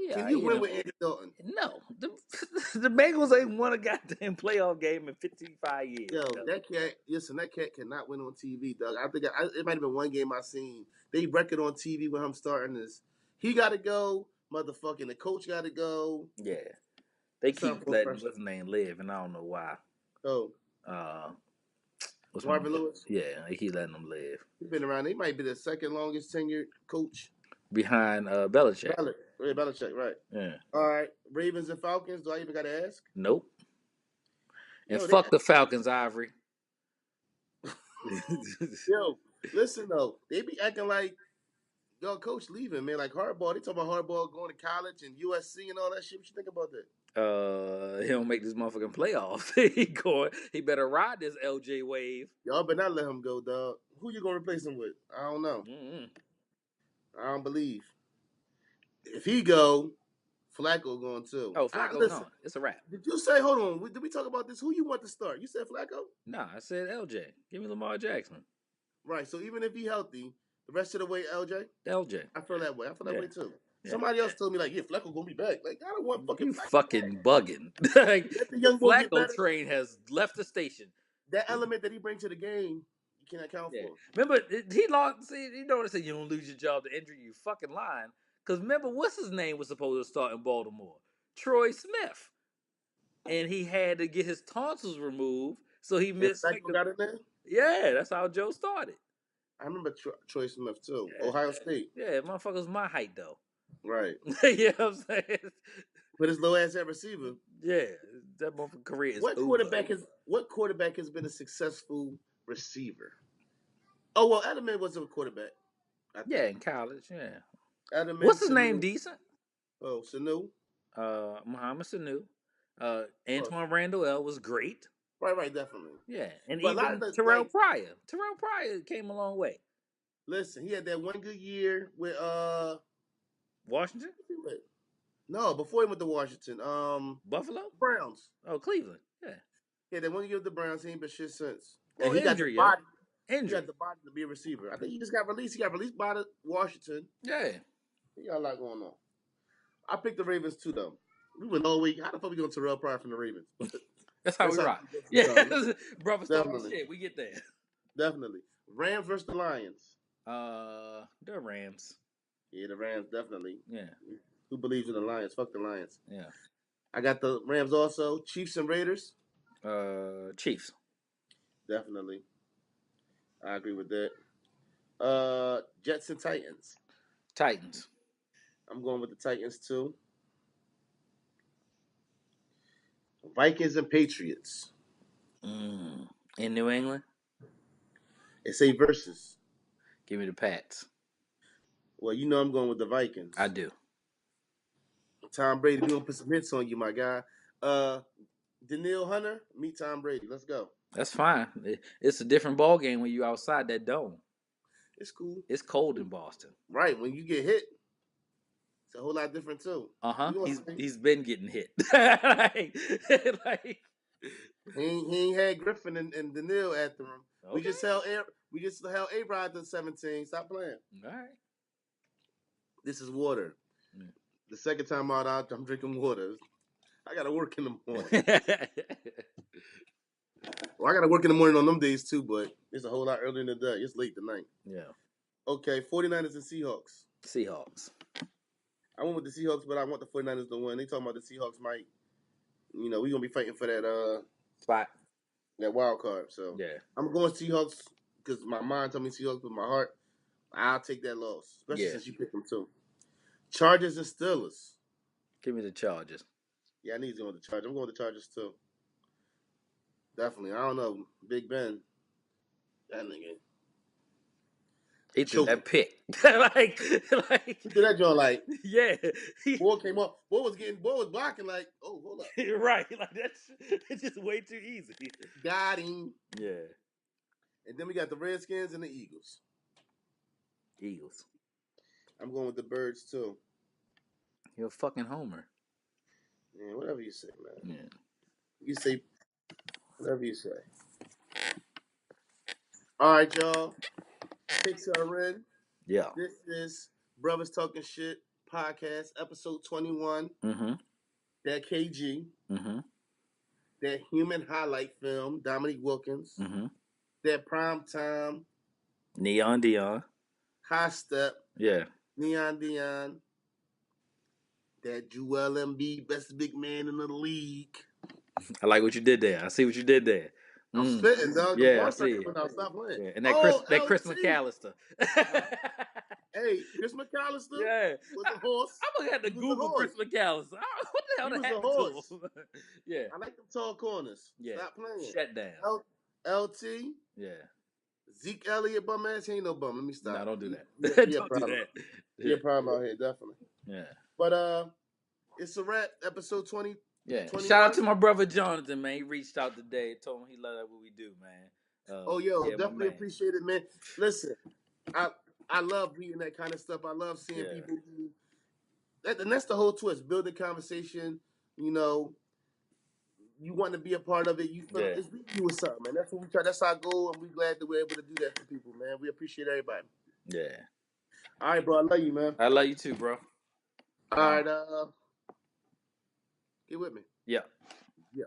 Yeah, Can you win with Andy Dalton? No. The Bengals ain't won a goddamn playoff game in 55 years. Yo, that cat cannot win on TV, Doug. I think it might have been one game I seen. They record on TV with him starting this. He got to go, motherfucking. The coach got to go. Yeah, they keep letting what's his name live, and I don't know why. Oh, what's Marvin Lewis? Yeah, they keep letting him live. He's been around. He might be the second longest tenured coach behind Belichick. Belichick, right? Yeah. All right, Ravens and Falcons. Do I even got to ask? Nope. And fuck the Falcons, Ivory. Yo, listen though, they be acting like yo coach leaving, man. Like Hardball, they talk about Hardball going to college and USC and all that shit. What you think about that? He don't make this motherfucking playoffs. He better ride this LJ wave. Y'all better not let him go, dog. Who you gonna replace him with? I don't know. I don't believe. If he go, Flacco going too. Oh, Flacco gone. It's a wrap. Did you say? Hold on. Did we talk about this? Who you want to start? You said Flacco? Nah, I said LJ. Give me Lamar Jackson. Right. So even if he healthy, the rest of the way, LJ. I feel that way. I feel that way too. Yeah. Somebody else told me like, yeah, Flacco gonna be back. Like, I don't want fucking. You Flacco fucking back. bugging. Like, the young boy Flacco train has left the station. That element that he brings to the game, you can't account for. Remember, he lost. See, you know, they say you don't lose your job to injury. You fucking lying. Because remember, what's his name was supposed to start in Baltimore? Troy Smith. And he had to get his tonsils removed, so he missed. Got in there? Yeah, that's how Joe started. I remember Troy Smith too. Yeah. Ohio State. Yeah, motherfucker's my height though. Right. You know what I'm saying? But his low ass at receiver. Yeah, that motherfucker's career is What quarterback has been a successful receiver? Oh well, Edelman was a quarterback. Yeah, in college. Yeah. Edelman, what's his name? Decent. Oh, Sanu. Muhammad Sanu. Antoine Randall L was great. Right, definitely. Yeah, and but even Terrell Pryor. Terrell Pryor came a long way. Listen, he had that one good year with Washington. No, before he went to Washington. Buffalo? Browns. Oh, Cleveland. Yeah. Yeah, they want to give the Browns. He ain't been shit since. Well, and he injury, got the body. Injury. He got the body to be a receiver. I think he just got released. He got released by the Washington. Yeah. He got a lot going on. I picked the Ravens too, though. We went all week. How the fuck we going Terrell Pryor from the Ravens? That's how we rock. Yeah. Brother, shit. We get there. Definitely. Rams versus the Lions. The Rams. Yeah, the Rams, definitely. Yeah. Who believes in the Lions? Fuck the Lions. Yeah. I got the Rams also. Chiefs and Raiders. Chiefs. Definitely. I agree with that. Jets and Titans. Titans. I'm going with the Titans too. Vikings and Patriots. In New England? It's a versus. Give me the Pats. Well, you know I'm going with the Vikings. I do. Tom Brady, we're going to put some hits on you, my guy. Daniil Hunter, meet Tom Brady. Let's go. That's fine. It's a different ball game when you outside that dome. It's cool. It's cold in Boston. Right. When you get hit, it's a whole lot different too. He's been getting hit. like He ain't had Griffin and Daniil after him. Okay. We just held A-Rod to 17. Stop playing. All right. This is water. Yeah. The second time out, I'm drinking water. I gotta work in the morning. Well, I gotta work in the morning on them days too, but it's a whole lot earlier in the day. It's late tonight. Yeah. Okay, 49ers and Seahawks. Seahawks. I went with the Seahawks, but I want the 49ers to win. They talking about the Seahawks might, we're gonna be fighting for Spot. that wild card. So Yeah. I'm going Seahawks because my mind told me Seahawks, but my heart, I'll take that loss, especially since you picked them too. Chargers and Steelers. Give me the Chargers. Yeah, I need to go with the Chargers. I'm going with the Chargers too. Definitely. I don't know. Big Ben. That nigga. He threw Choking. that pick. like He did that joint like, yeah. boy came up. Boy was blocking like, oh, hold up. Right. Like it's just way too easy. Got him. Yeah. And then we got the Redskins and the Eagles. Eagles. I'm going with the Birds too. You're a fucking homer. Yeah, whatever you say, man. Yeah. You say whatever you say. All right, y'all. Picks are in. Yeah. This is Brothers Talking Shit podcast, episode 21. Mm-hmm. That KG. Mm-hmm. That human highlight film, Dominique Wilkins. Mm-hmm. That prime time. Neon Dion. High Step. Yeah. Neon Dion. That Joel Embiid, best big man in the league. I like what you did there. I see what you did there. I'm spitting, dog. Yeah, I see. Stop playing. Yeah. And that Chris LT. McAllister. Hey, Chris McAllister Yeah. was a horse. I'm gonna have to Google Chris McAllister. What the hell He was happened a horse. to him? Yeah. I like them tall corners. Yeah. Stop playing. Shut down. LT. Yeah. Zeke Elliott, bum ass. He ain't no bum. Let me stop. No, don't do that. Don't do that. You're a problem out here, definitely. Yeah. But it's a wrap. Episode 20. Yeah. 21. Shout out to my brother Jonathan, man. He reached out today, told him he loved what we do, man. Definitely appreciate it, man. Listen, I love reading that kind of stuff. I love seeing people do that, and that's the whole twist. Building conversation, you want to be a part of it. You feel it's reaching you with something, man. That's what we try. That's our goal, and we're glad that we're able to do that for people, man. We appreciate everybody. Yeah. All right, bro. I love you, man. I love you too, bro. All right, get with me. Yeah. Yeah.